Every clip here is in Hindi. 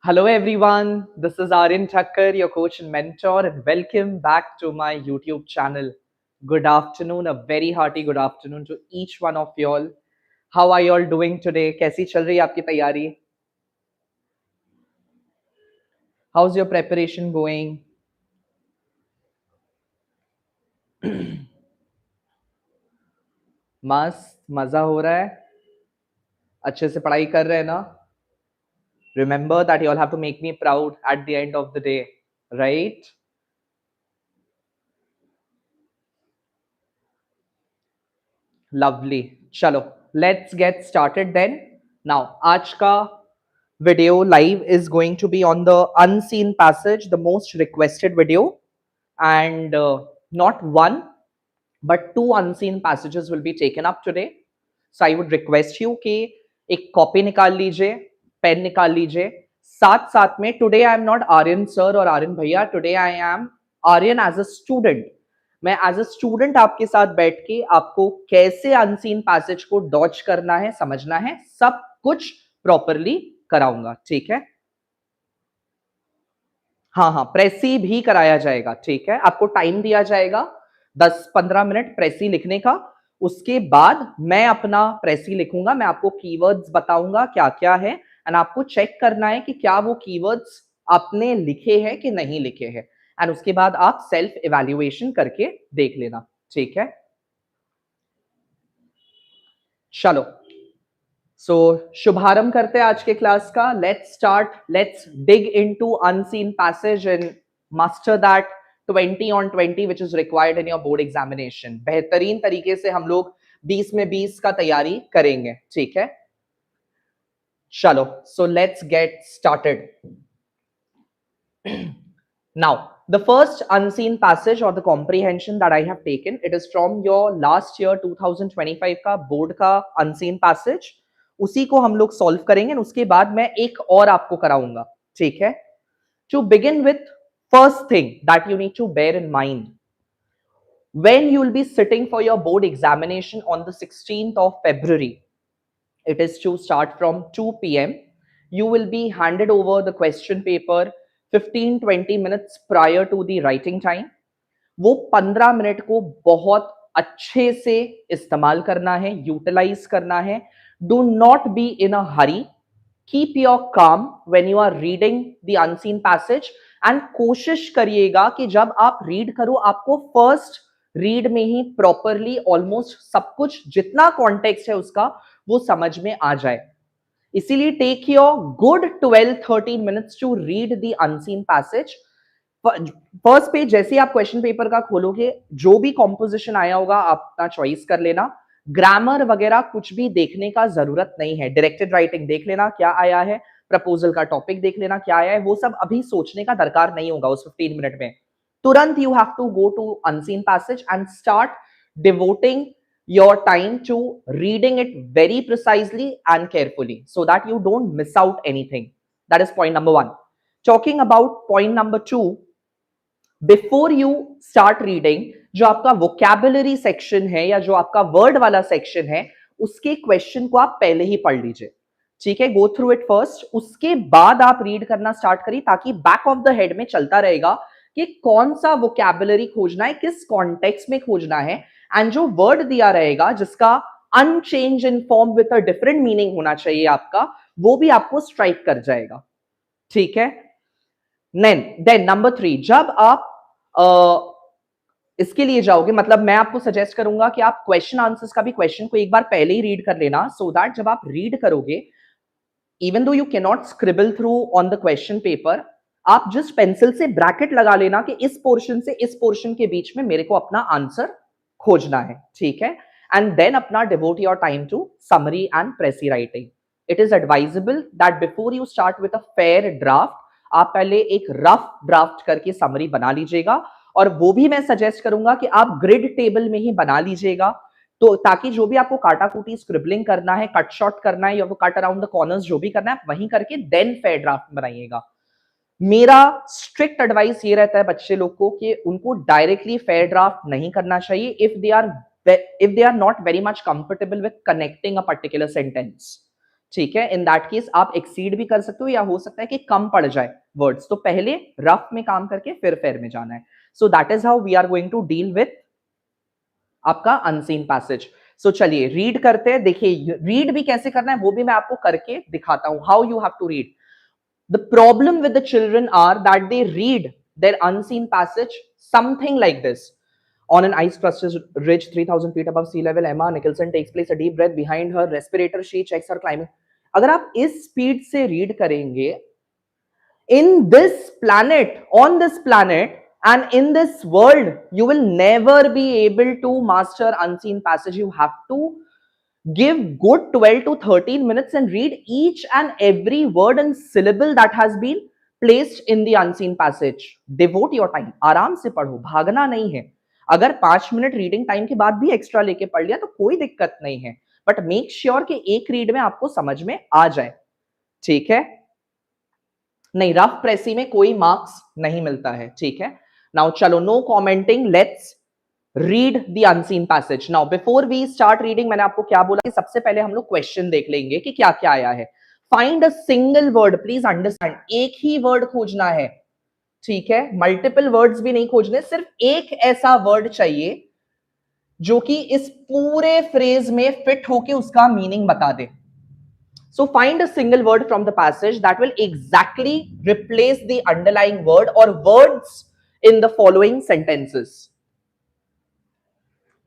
Hello everyone, this is Aryan Thakkar, your coach and mentor, and welcome back to my YouTube channel. Good afternoon, a very hearty good afternoon to each one of y'all. How are y'all doing today? कैसी चल रही है आपकी तैयारी? How's your preparation going? मस्त मजा हो रहा है, अच्छे से पढ़ाई कर रहे हैं ना? Remember that you all have to make me proud at the end of the day, right? Lovely. चलो, let's get started then. Now, आज का video live is going to be on the unseen passage, the most requested video, and not one but two unseen passages will be taken up today. So I would request you कि एक कॉपी निकाल लीजिए, पेन निकाल लीजिए, साथ साथ में today I am not Aryan sir और आर्यन भैया, today I am Aryan as a student. मैं एज अ स्टूडेंट आपके साथ बैठ के आपको कैसे अनसीन पैसेज को डॉच करना है, समझना है, सब कुछ प्रॉपरली कराऊंगा. ठीक है? हाँ हाँ, प्रेसी भी कराया जाएगा. ठीक है, आपको टाइम दिया जाएगा 10-15 मिनट प्रेसी लिखने का. उसके बाद मैं अपना प्रेसी लिखूंगा, मैं आपको कीवर्ड्स बताऊंगा क्या क्या है, एंड आपको चेक करना है कि क्या वो कीवर्ड्स आपने लिखे हैं कि नहीं लिखे हैं, एंड उसके बाद आप सेल्फ इवैल्यूएशन करके देख लेना. ठीक है, चलो. सो शुभारंभ करते हैं आज के क्लास का. Let's start, let's dig into unseen passage and master that 20 on 20 which is required in your board examination. बेहतरीन तरीके से हम लोग 20 में 20 का तैयारी करेंगे. ठीक है, चलो. So let's get started. Now, the first unseen passage or the comprehension that I have taken, it is from your last year 2025 का board का unseen passage. उसी को हम लोग सॉल्व करेंगे, उसके बाद मैं एक और आपको कराऊंगा. ठीक है? To begin with, first thing that you need to bear in mind, when you will be sitting for your board examination on the 16th of February, it is to start from 2 p.m. You will be handed over the question paper 15-20 minutes prior to the writing time. वो 15 मिनट को बहुत अच्छे से इस्तेमाल करना है, यूटिलाइज करना है. Do not be in a hurry. Keep your calm when you are reading the unseen passage, and कोशिश करिएगा कि जब आप रीड करो आपको फर्स्ट रीड में ही प्रॉपरली ऑलमोस्ट सब कुछ जितना कॉन्टेक्स्ट है उसका वो समझ में आ जाए. इसीलिए take your good 12-13 minutes to read the unseen passage. First page जैसे आप क्वेश्चन पेपर का खोलोगे, जो भी कॉम्पोजिशन आया होगा आप अपना चॉइस कर लेना. ग्रामर वगैरह कुछ भी देखने का जरूरत नहीं है. डायरेक्टेड राइटिंग देख लेना क्या आया है, प्रपोजल का टॉपिक देख लेना क्या आया है, वो सब अभी सोचने का दरकार नहीं होगा उस 15 मिनट में. तुरंत you have to go to unseen passage and start devoting your time to reading it very precisely and carefully so that you don't miss out anything. That is point number 1. Talking about point number 2, before you start reading, जो आपका vocabulary section है या जो आपका word वाला section है, उसके क्वेश्चन को आप पहले ही पढ़ लीजिए. ठीक है, गो थ्रू इट फर्स्ट, उसके बाद आप रीड करना स्टार्ट करिए, ताकि बैक ऑफ द हेड में चलता रहेगा कि कौन सा वोकैबुलरी खोजना है, किस कॉन्टेक्स्ट में खोजना है, एंड जो वर्ड दिया रहेगा जिसका unchange in form with a different meaning होना चाहिए आपका, वो भी आपको स्ट्राइक कर जाएगा. ठीक है, देन नंबर 3, जब आप इसके लिए जाओगे, मतलब मैं आपको सजेस्ट करूंगा कि आप क्वेश्चन आंसर्स का भी क्वेश्चन को एक बार पहले ही रीड कर लेना, सो दैट जब आप रीड करोगे, even though you can not scribble through on the question paper, आप जस्ट पेंसिल से ब्रैकेट लगा लेना कि इस पोर्शन से इस पोर्शन के बीच में मेरे को अपना आंसर खोजना है. ठीक है, एंड देन अपना devote your time to summary and precis writing. It is advisable that before you start with a fair draft, आप पहले एक रफ ड्राफ्ट करके समरी बना लीजिएगा, और वो भी मैं सजेस्ट करूंगा कि आप ग्रिड टेबल में ही बना लीजिएगा, तो ताकि जो भी आपको काटाकूटी स्क्रिबलिंग करना है, कट शॉर्ट करना है, या वो कट अराउंड द कॉर्नर्स जो भी करना है, वहीं करके देन फेयर ड्राफ्ट बनाइएगा. मेरा स्ट्रिक्ट एडवाइस ये रहता है बच्चे लोग को कि उनको डायरेक्टली फेयर ड्राफ्ट नहीं करना चाहिए if they are not very much comfortable with connecting a particular sentence. ठीक है, इन दैट केस आप एक्सीड भी कर सकते हो या हो सकता है कि कम पड़ जाए वर्ड्स, तो पहले रफ में काम करके फिर फेयर में जाना है. So that is how we are going to deal with आपका अनसीन पैसेज. सो चलिए रीड करते हैं. देखिए रीड भी कैसे करना है वो भी मैं आपको करके दिखाता हूं. How you have to read. The problem with the children are that they read their unseen passage something like this. On an ice crusted ridge 3,000 feet above sea level, Emma Nicholson takes place a deep breath behind her respirator. She checks her climbing. अगर आप इस स्पीड से रीड करेंगे, in this planet, on this planet, and in this world, you will never be able to master unseen passage. You have to give good 12 to 13 minutes and read each and every word and syllable that has been placed in the unseen passage. Devote your time. आराम से पढ़ो, भागना नहीं है. अगर 5 मिनट रीडिंग टाइम के बाद भी एक्स्ट्रा लेके पढ़ लिया तो कोई दिक्कत नहीं है, बट मेक श्योर कि एक रीड में आपको समझ में आ जाए. ठीक है, नहीं रफ प्रेसी में कोई मार्क्स नहीं मिलता है. ठीक है, नाउ चलो no commenting, let's read the unseen passage. Now before we start reading मैंने आपको क्या बोला कि सबसे पहले हम लोग क्वेश्चन देख लेंगे कि क्या क्या आया है. Find a single word. Please understand, एक ही वर्ड खोजना है. ठीक है, मल्टीपल वर्ड्स भी नहीं खोजने, सिर्फ एक ऐसा वर्ड चाहिए जो कि इस पूरे फ्रेज में फिट होके उसका मीनिंग बता दे. So find a single word from the passage that will exactly replace the underlying word or words in the following sentences.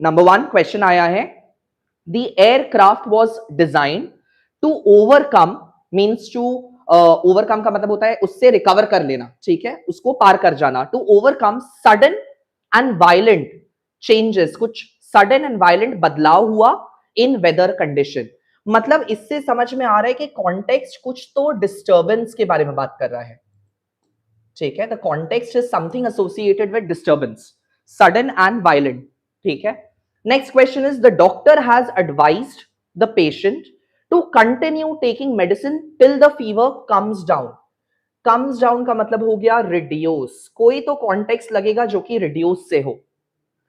Number 1 question आया है. The aircraft was designed to overcome, means to overcome का मतलब होता है उससे रिकवर कर लेना. ठीक है, उसको पार कर जाना. To overcome sudden and violent changes, कुछ sudden and violent बदलाव हुआ in weather condition. मतलब इससे समझ में आ रहा है कि कॉन्टेक्स्ट कुछ तो डिस्टर्बेंस के बारे में बात कर रहा है. ठीक है, the context is something associated with disturbance, sudden and violent. ठीक है, next question is the doctor has advised the patient to continue taking medicine till the fever comes down. Comes down का मतलब हो गया रिड्यूस. कोई तो कॉन्टेक्स्ट लगेगा जो कि रिड्यूस से हो.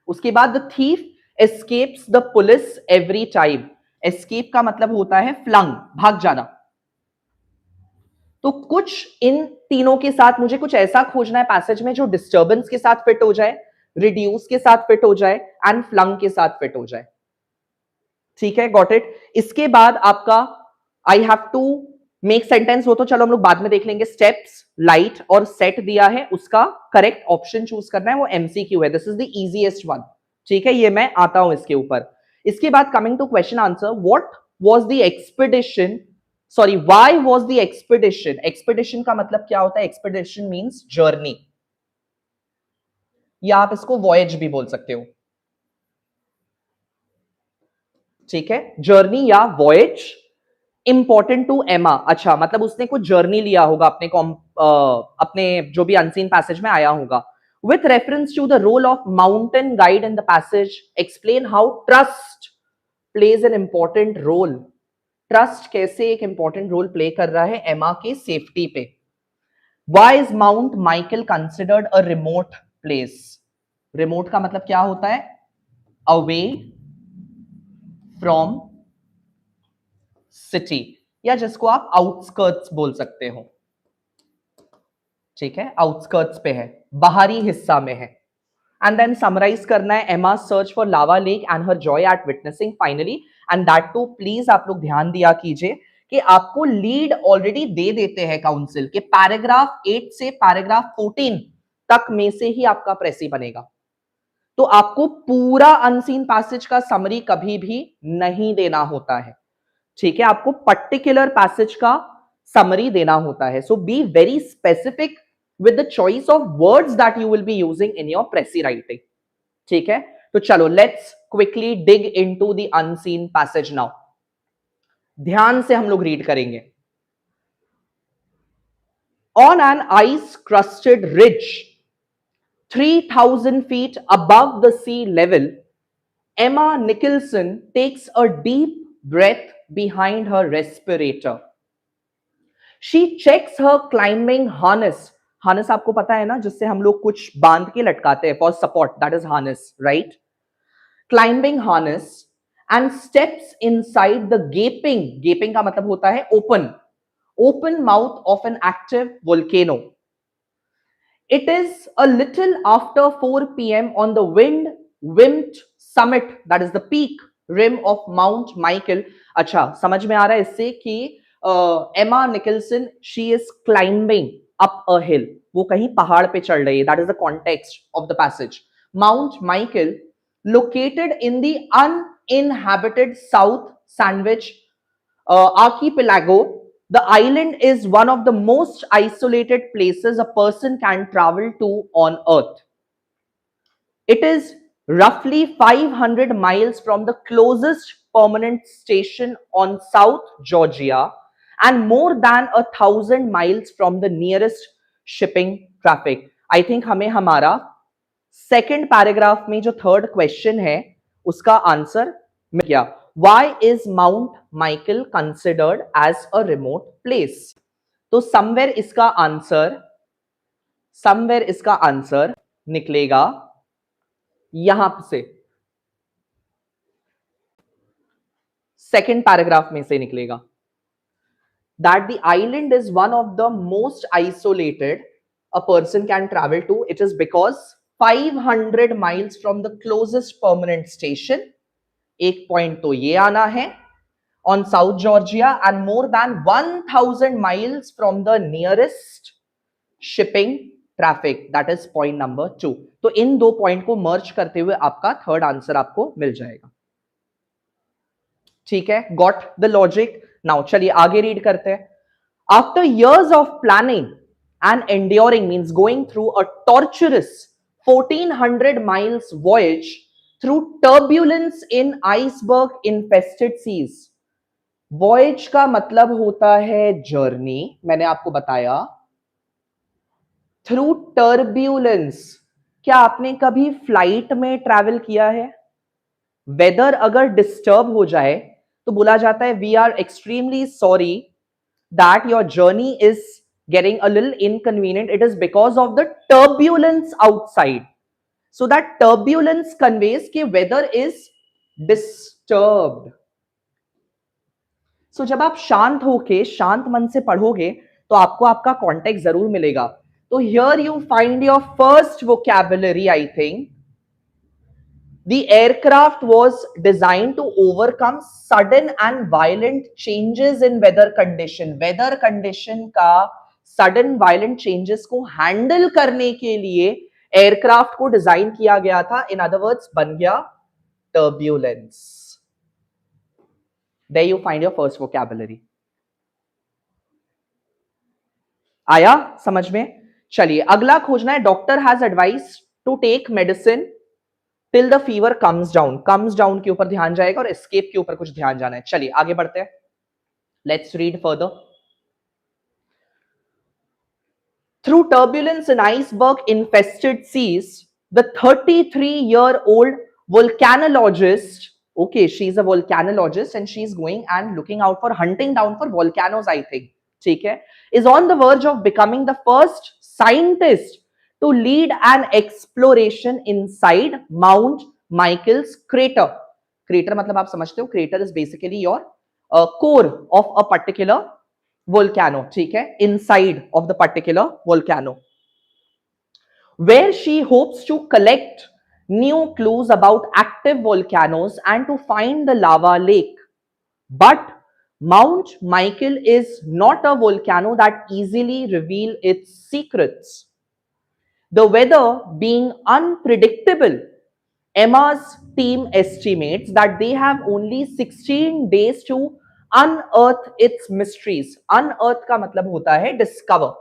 उसके बाद the thief escapes the police every time. Escape का मतलब होता है फ्लंग, भाग जाना. तो कुछ इन तीनों के साथ मुझे कुछ ऐसा खोजना है पैसेज में जो डिस्टर्बेंस के साथ फिट हो जाए, रिड्यूस के साथ फिट हो जाए एंड फ्लंग के साथ फिट हो जाए. ठीक है, गॉट इट. इसके बाद आपका I have to make sentence हो तो चलो हम लोग बाद में देख लेंगे. स्टेप्स, लाइट और सेट दिया है, उसका करेक्ट ऑप्शन चूज करना है, वो एमसीक्यू है. This is the easiest one. ठीक है, ये मैं आता हूं इसके ऊपर. इसके बाद coming to question answer, what was the expedition, sorry why was the expedition. Expedition का मतलब क्या होता है? एक्सपीडिशन मींस जर्नी, या आप इसको वॉयज भी बोल सकते हो. ठीक है, जर्नी या वॉयज इंपॉर्टेंट टू एमा. अच्छा, मतलब उसने कुछ जर्नी लिया होगा अपने जो भी अनसीन पैसेज में आया होगा. With reference to the role of mountain guide in the passage, explain how trust plays an important role. Trust कैसे एक important role play कर रहा है एमा के सेफ्टी पे. Why is Mount Michael considered a remote place? Remote का मतलब क्या होता है? Away from city, या जिसको आप outskirts बोल सकते हो. ठीक है, आउटस्कर्ट्स पे है, बाहरी हिस्सा में है. एंड देन समराइज करना है Emma search for lava lake and her joy at witnessing finally. And that too please आप लोग ध्यान दिया कीजिए कि आपको लीड ऑलरेडी दे देते हैं काउंसिल के पैराग्राफ 8 से पैराग्राफ 14 तक में से ही आपका प्रेसी बनेगा. तो आपको पूरा अनसीन पैसेज का समरी कभी भी नहीं देना होता है. ठीक है, आपको पर्टिकुलर पैसेज का समरी देना होता है. So be very specific with the choice of words that you will be using in your Preci writing. ठीक है, तो चलो let's quickly dig into the unseen passage now. ध्यान से हम लोग रीड करेंगे. On an ice crusted ridge 3,000 feet above the sea level, Emma Nicholson takes a deep breath behind her respirator. She checks her climbing harness. Harness आपको पता है ना, जिससे हम लोग कुछ बांध के लटकाते हैं for support, that is harness, right? Climbing harness and steps inside the gaping का मतलब होता है open mouth of an active volcano. It is a little after 4 p.m. on the wind summit, that is the peak rim of Mount Michael. अच्छा, समझ में आ रहा है इससे कि Emma Nicholson she is climbing up a hill, वो कहीं पहाड़ पे चढ़ रही है. That is the context of the passage. Mount Michael located in the uninhabited South Sandwich archipelago. The island is one of the most isolated places a person can travel to on Earth. It is roughly 500 miles from the closest permanent station on South Georgia and more than 1,000 miles from the nearest shipping traffic. I think हमें हमारा सेकेंड पैराग्राफ में जो थर्ड क्वेश्चन है उसका आंसर मिल गया. Why is Mount Michael considered as a remote place? तो समवेयर इसका आंसर निकलेगा यहां से, सेकेंड पैराग्राफ में से निकलेगा. That the island is one of the most isolated a person can travel to. It is because 500 miles from the closest permanent station, एक पॉइंट तो ये आना है, on South Georgia and more than 1,000 miles from the nearest shipping traffic. That is point number 2. तो इन दो पॉइंट को मर्ज करते हुए आपका थर्ड आंसर आपको मिल जाएगा. ठीक है, गॉट द लॉजिक. नाउ चलिए आगे रीड करते हैं. After years of planning and enduring, means going through a torturous 1400 miles voyage through turbulence in iceberg infested seas. voyage का मतलब होता है जर्नी, मैंने आपको बताया. थ्रू टर्ब्यूलेंस, क्या आपने कभी फ्लाइट में ट्रैवल किया है? वेदर अगर डिस्टर्ब हो जाए तो बोला जाता है we are extremely sorry that your journey is getting a little inconvenient. It is because of the turbulence outside. So that turbulence conveys कि weather is disturbed. So जब आप शांत होके शांत मन से पढ़ोगे तो आपको आपका कॉन्टेक्स्ट जरूर मिलेगा. तो here you find your first vocabulary, I think. The aircraft was designed to overcome sudden and violent changes in weather condition. Weather condition का sudden violent changes को handle करने के लिए एयरक्राफ्ट को डिजाइन किया गया था. In other words, बन गया turbulence. There you find your first vocabulary. आया समझ में? चलिए अगला खोजना है. Doctor has advice to take medicine till the fever comes down. comes down के ऊपर ध्यान जाएगा और escape के ऊपर कुछ ध्यान जाना है. चलिए आगे बढ़ते हैं. Let's read further. Through turbulence in iceberg infested seas, the 33-year-old volcanologist, okay, she's a volcanologist and she's going and looking out for hunting down for volcanoes, I think, ठीक है, is on the verge of becoming the first scientist to lead an exploration inside Mount Michael's crater. Crater मतलब आप समझते हो, crater is basically your core of a particular volcano, ठीक है, inside of the particular volcano, where she hopes to collect new clues about active volcanoes and to find the lava lake. But Mount Michael is not a volcano that easily reveal its secrets. The weather being unpredictable, Emma's team estimates that they have only 16 days to unearth its mysteries. Unearth का मतलब होता है discover.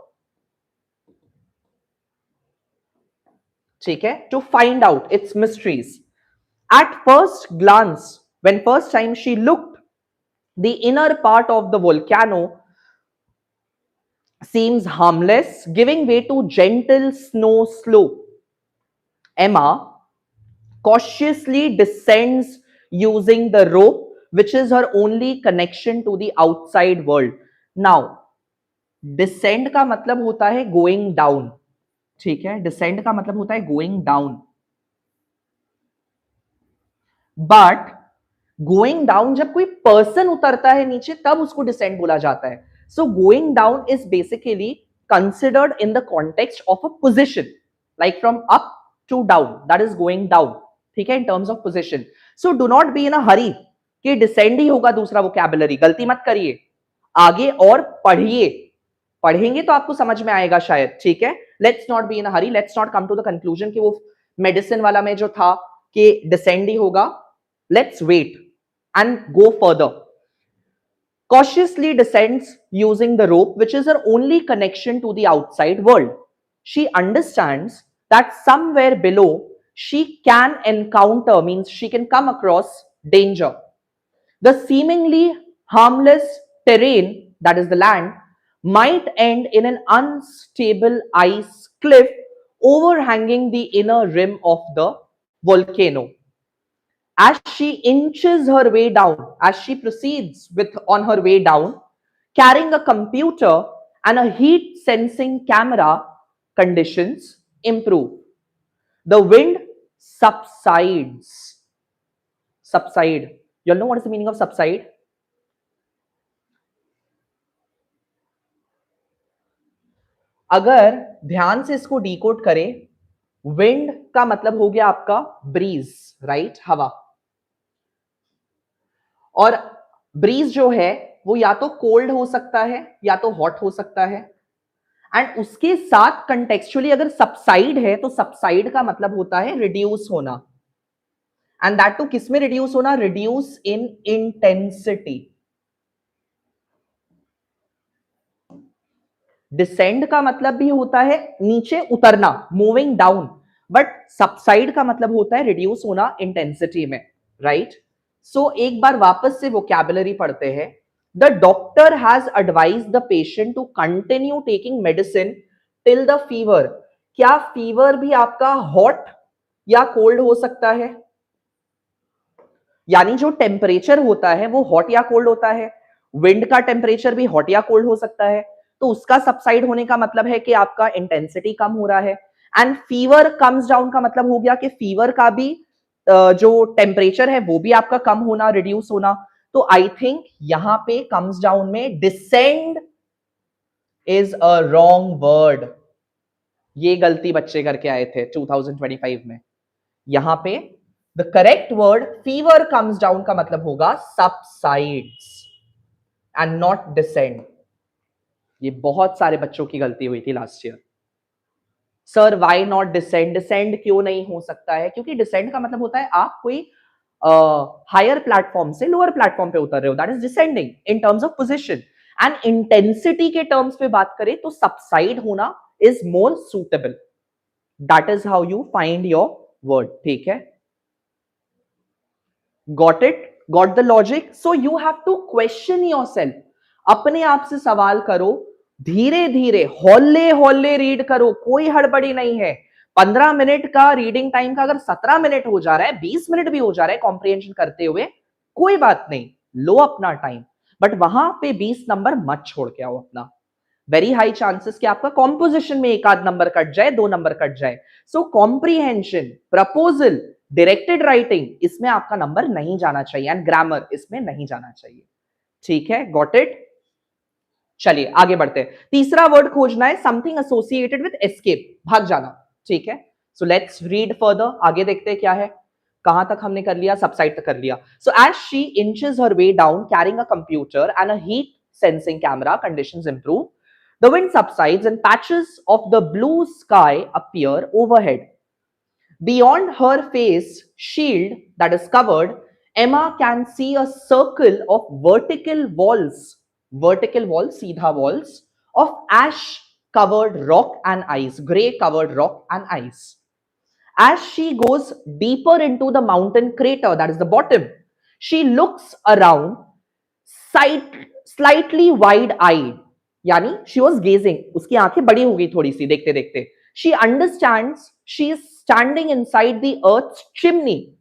ठीक है, to find out its mysteries. At first glance, when first time she looked, the inner part of the volcano seems harmless, giving way to gentle snow slope. Emma cautiously descends using the rope, which is her only connection to the outside world. Now, descend का मतलब होता है going down. ठीक है, descend का मतलब होता है going down. But going down जब कोई पर्सन उतरता है नीचे तब उसको डिसेंड बोला जाता है. So going down is basically considered in the context of a position, like from up to down, that is going down. ठीक है, in terms of position. So do not be in a hurry कि डिसेंड ही होगा दूसरा वोकैबुलरी, गलती मत करिए, आगे और पढ़िए, पढ़ेंगे तो आपको समझ में आएगा शायद. ठीक है, let's not be in a hurry, let's not come to the conclusion कि वो मेडिसिन वाला में जो था कि डिसेंड ही होगा. Let's wait and go further. Cautiously descends using the rope, which is her only connection to the outside world. She understands that somewhere below she can encounter, means she can come across danger. The seemingly harmless terrain, that is the land, might end in an unstable ice cliff overhanging the inner rim of the volcano. As she inches her way down, as she proceeds with on her way down, carrying a computer and a heat sensing camera, conditions improve. The wind subsides. Subside. You all know what is the meaning of subside? अगर ध्यान से इसको डिकोड करें, विंड का मतलब हो गया आपका ब्रीज, राइट, हवा. और ब्रीज जो है वो या तो कोल्ड हो सकता है या तो हॉट हो सकता है. एंड उसके साथ कंटेक्चुअली अगर सबसाइड है तो सबसाइड का मतलब होता है रिड्यूस होना. एंड दैट टू किस में रिड्यूस होना? Reduce in intensity. डिसेंड का मतलब भी होता है नीचे उतरना, मूविंग डाउन, बट सबसाइड का मतलब होता है रिड्यूस होना इंटेंसिटी में, राइट. सो एक बार वापस से वोकैबुलरी पढ़ते हैं. The doctor has advised the patient to continue taking medicine till the fever. क्या फीवर भी आपका हॉट या कोल्ड हो सकता है? यानी जो टेम्परेचर होता है वो हॉट या कोल्ड होता है. विंड का टेम्परेचर भी हॉट या कोल्ड हो सकता है. तो उसका सबसाइड होने का मतलब है कि आपका इंटेंसिटी कम हो रहा है. एंड फीवर कम्स डाउन का मतलब हो गया कि फीवर का भी जो टेम्परेचर है वो भी आपका कम होना, रिड्यूस होना. तो आई थिंक यहां पे कम्स डाउन में descend is a wrong word. ये गलती बच्चे करके आए थे 2025 में. यहां पे the correct word fever comes down का मतलब होगा सबसाइड्स एंड नॉट डिसेंड. ये बहुत सारे बच्चों की गलती हुई थी last year. Sir why not descend? Descend क्यों नहीं हो सकता है? क्योंकि डिसेंड का मतलब होता है आप कोई हायर प्लेटफॉर्म से लोअर प्लेटफॉर्म पे उतर रहे हो, that is descending in terms of position. And intensity के टर्म्स पे बात करें तो सबसाइड होना is more suitable. That is how you find your word. ठीक है, got it? Got the logic? So you have to question yourself. अपने आप से सवाल करो, धीरे धीरे हौले हौले रीड करो, कोई हड़बड़ी नहीं है. 15 मिनट का रीडिंग टाइम का अगर 17 मिनट हो जा रहा है, 20 मिनट भी हो जा रहा है कॉम्प्रिहेंशन करते हुए, कोई बात नहीं, लो अपना टाइम. बट वहां पे 20 नंबर मत छोड़ के आओ अपना. वेरी हाई चांसेस कि आपका कॉम्पोजिशन में एक आध नंबर कट जाए, 2 नंबर कट जाए. सो कॉम्प्रिहेंशन, प्रपोजल, डायरेक्टेड राइटिंग, इसमें आपका नंबर नहीं जाना चाहिए. एंड ग्रामर इसमें नहीं जाना चाहिए. ठीक है, गॉट इट? चलिए आगे बढ़ते हैं. तीसरा वर्ड खोजना है, समथिंग एसोसिएटेड विद एस्केप, भाग जाना. ठीक है, सो लेट्स रीड फर्दर. आगे देखते हैं क्या है. कहां तक हमने कर लिया? सबसाइड तक कर लिया. So as she inches her way down carrying a computer and a heat sensing camera, conditions improve. The wind subsides and patches of the blue sky appear overhead. Beyond her face shield that is covered, Emma can see a circle of vertical walls, seedha walls of ash covered rock and ice, gray covered rock and ice. As she goes deeper into the mountain crater, that is the bottom, she looks around, slightly wide eyed. यानी she was gazing, उसकी आंखें बड़ी हो गई थोड़ी सी देखते देखते. She understands she is standing inside the earth's chimney,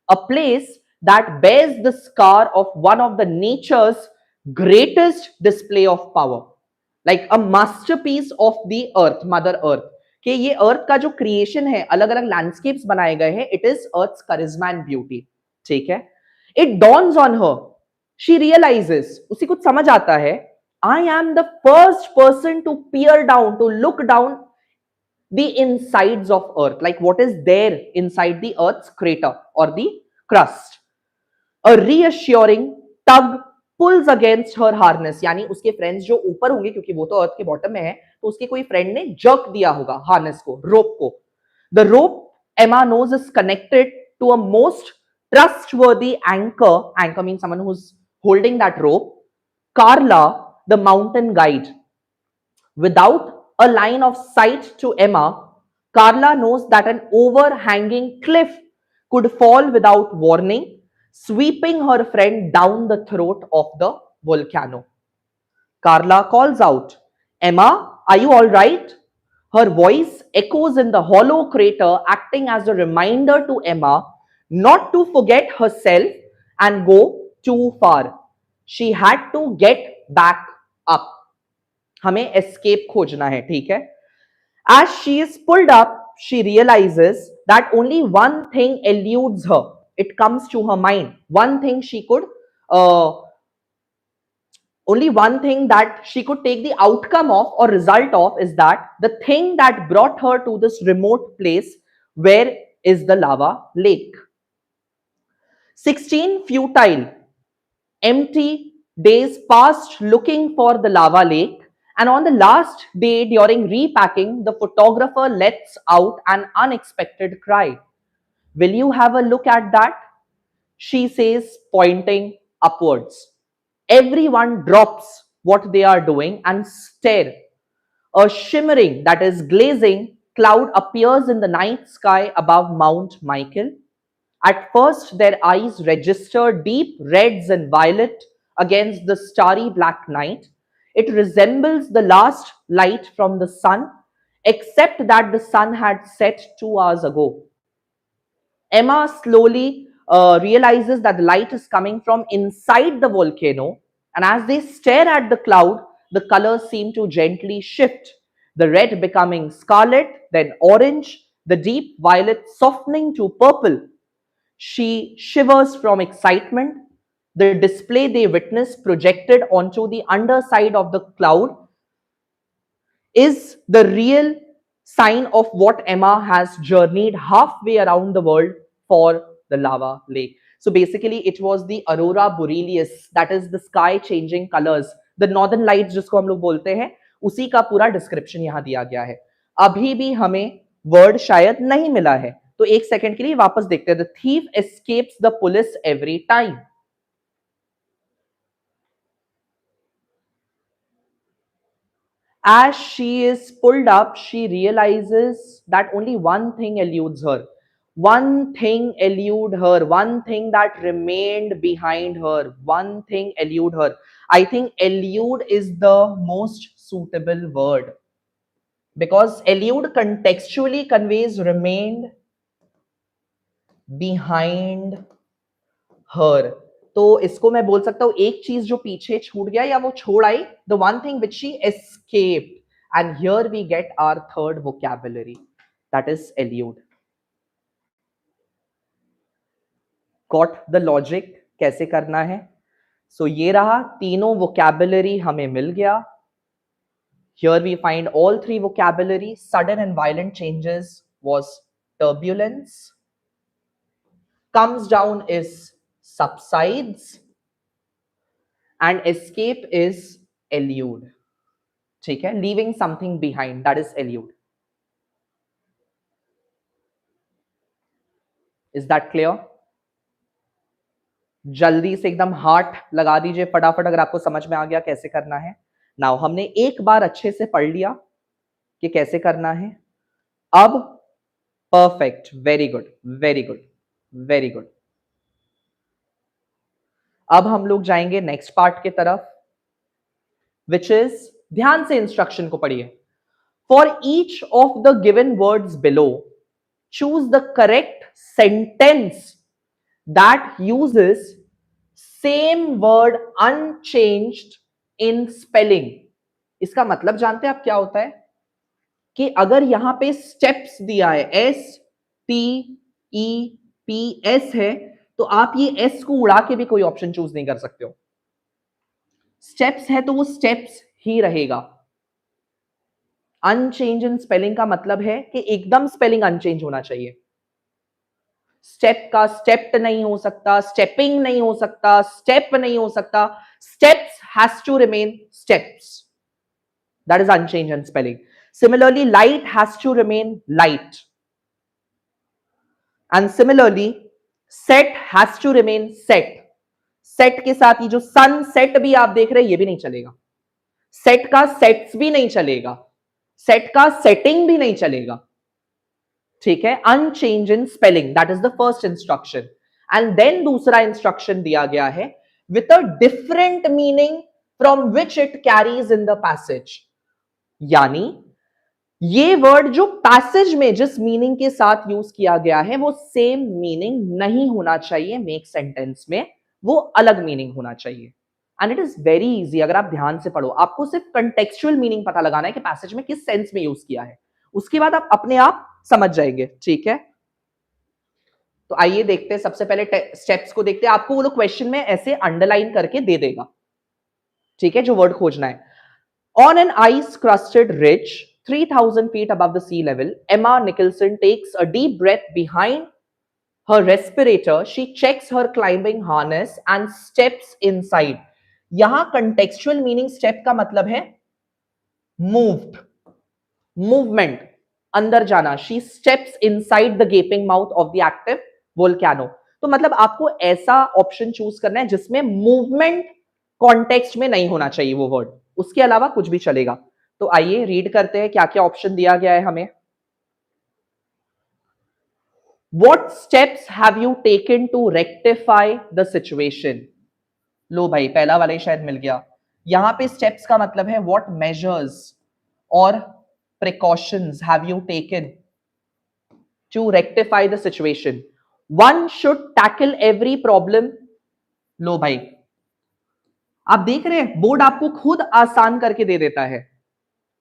a place that bears the scar of one of the nature's greatest display of power, like a masterpiece of the earth, mother earth. कि ये अर्थ का जो क्रिएशन है, अलग अलग लैंडस्केप्स बनाए गए हैं, इट इज अर्थ्स करिश्मा एंड ब्यूटी. ठीक है, It dawns on her. She realizes, उसी कुछ समझ आता है, I am the first person to peer down, to look down the insides of earth, like what is there inside the earth's crater or the crust. A reassuring tug pulls against her harness, यानी उसके फ्रेंड्स जो ऊपर होंगे, क्योंकि वो तो अर्थ के बॉटम में है, तो उसके कोई फ्रेंड ने जर्क दिया होगा हार्नेस को, रोप को. The rope Emma knows is connected to a most trustworthy anchor. Anchor means someone who's holding that rope. Carla, the mountain guide. Without a line of sight to Emma, Carla knows that an overhanging cliff could fall without warning, sweeping her friend down the throat of the volcano. Carla calls out, Emma, are you all right? Her voice echoes in the hollow crater, acting as a reminder to Emma not to forget herself and go too far. She had to get back up. हमें escape खोजना है, ठीक है? As she is pulled up, she realizes that only one thing eludes her. It comes to her mind. One thing she could, only one thing that she could take the outcome of or result of is that the thing that brought her to this remote place where is the lava lake. 16 futile, empty days passed looking for the lava lake, and on the last day during repacking, the photographer lets out an unexpected cry. Will you have a look at that? She says, pointing upwards. Everyone drops what they are doing and stare. A shimmering, that is glazing, cloud appears in the night sky above Mount Michael. At first, their eyes register deep reds and violet against the starry black night. It resembles the last light from the sun, except that the sun had set 2 hours ago. Emma slowly realizes that the light is coming from inside the volcano, and as they stare at the cloud, the colors seem to gently shift. The red becoming scarlet, then orange, the deep violet softening to purple. She shivers from excitement. The display they witness projected onto the underside of the cloud is the real sign of what Emma has journeyed halfway around the world for the lava lake. So basically it was the aurora borealis, that is the sky changing colors, the northern lights जिसको हम लोग बोलते हैं, उसी का पूरा डिस्क्रिप्शन यहाँ दिया गया है. अभी भी हमें वर्ड शायद नहीं मिला है, तो एक सेकंड के लिए वापस देखते हैं. The thief escapes the police every time. As she is pulled up, she realizes that only one thing eludes her. One thing elude her. One thing that remained behind her. One thing elude her. I think elude is the most suitable word, because elude contextually conveys remained behind her. तो इसको मैं बोल सकता हूं एक चीज जो पीछे छूट गया या वो छोड़ आई, the one thing which she escaped. And here we get our third vocabulary, that is elude. Got the logic कैसे करना है? सो ये रहा, तीनों वोकैबुलरी हमें मिल गया. Here we find all three vocabulary. Sudden and violent changes was turbulence. comes down is subsides, and escape is elude. ठीक है, leaving something behind, that is elude. Is that clear? जल्दी से एकदम हार्ट लगा दीजिए फटाफट अगर आपको समझ में आ गया कैसे करना है. नाउ हमने एक बार अच्छे से पढ़ लिया कि कैसे करना है. अब perfect, very good, very good, very good. अब हम लोग जाएंगे नेक्स्ट पार्ट की तरफ, विच इज, ध्यान से इंस्ट्रक्शन को पढ़िए. For each of the given words below, choose the correct sentence that uses same word unchanged in spelling. इसका मतलब जानते हैं आप क्या होता है? कि अगर यहां पे स्टेप्स दिया है, S T E P S है, तो आप ये एस को उड़ा के भी कोई ऑप्शन चूज नहीं कर सकते हो। स्टेप्स है तो वो स्टेप्स ही रहेगा। अनचेंज इन स्पेलिंग का मतलब है कि एकदम स्पेलिंग अनचेंज होना चाहिए। स्टेप का स्टेप्ड नहीं हो सकता, स्टेपिंग नहीं हो सकता, स्टेप नहीं हो सकता। Steps has to remain steps, that is unchange in spelling. Similarly light has to remain light, and similarly set has to remain set. Set के साथ ये जो सन सेट भी आप देख रहे हैं ये भी नहीं चलेगा। सेट का सेट्स भी नहीं चलेगा, सेट का सेटिंग भी नहीं चलेगा। ठीक है, unchange in spelling, that is the first instruction. And then दूसरा इंस्ट्रक्शन दिया गया है with a different meaning from which it carries in the passage. यानी ये वर्ड जो पैसेज में जिस मीनिंग के साथ यूज किया गया है वो सेम मीनिंग नहीं होना चाहिए मेक सेंटेंस में, वो अलग मीनिंग होना चाहिए। And it is very easy, अगर आप ध्यान से पढ़ो आपको सिर्फ कंटेक्चुअल मीनिंग पता लगाना है कि पैसेज में किस सेंस में यूज किया है, उसके बाद आप अपने आप समझ जाएंगे। ठीक है, तो आइए देखते हैं, सबसे पहले स्टेप्स को देखते हैं। आपको वो लोग क्वेश्चन में ऐसे अंडरलाइन करके दे देगा, ठीक है, जो वर्ड खोजना है। On an ice crusted ridge 3000 feet above the sea level, Emma Nicholson takes a deep breath behind her respirator. She checks her climbing harness and steps inside. यहां contextual meaning step का मतलब है moved, movement, अंदर जाना। She steps inside the gaping mouth of the active volcano. तो मतलब आपको ऐसा ऑप्शन चूज करना है जिसमें मूवमेंट कॉन्टेक्स्ट में नहीं होना चाहिए वो वर्ड, उसके अलावा कुछ भी चलेगा। तो आइए रीड करते हैं क्या क्या ऑप्शन दिया गया है हमें। What steps have you taken to rectify the situation? लो भाई, पहला वाला ही शायद मिल गया। यहां पे स्टेप्स का मतलब है what measures और precautions have you taken to rectify the situation? One should tackle every problem. लो भाई, आप देख रहे हैं बोर्ड आपको खुद आसान करके दे देता है।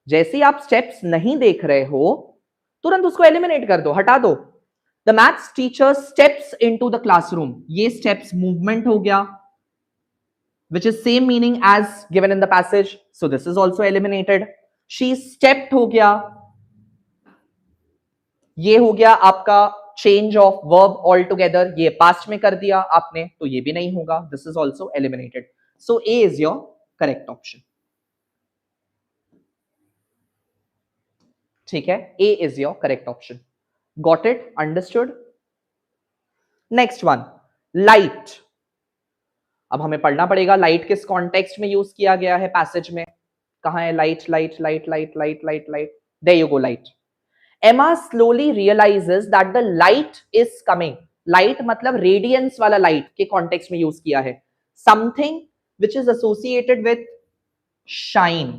जैसे ही आप स्टेप्स नहीं देख रहे हो तुरंत उसको एलिमिनेट कर दो, हटा दो। The maths teacher steps into the classroom, ये स्टेप्स मूवमेंट हो गया which is same meaning as given in the passage, so this is also eliminated. She stepped हो गया, ये हो गया आपका change of verb all together, ये पास्ट में कर दिया आपने तो ये भी नहीं होगा, this is also eliminated. So A is your correct option. ठीक है, A is your correct option. Got it, understood. Next one, light. अब हमें पढ़ना पड़ेगा लाइट किस कॉन्टेक्स्ट में यूज किया गया है पैसेज में। कहां है light, light light light light light light, there you go, light. Emma slowly realizes that the light is coming. Light मतलब radiance वाला light के context में use किया है। Something which is associated with shine.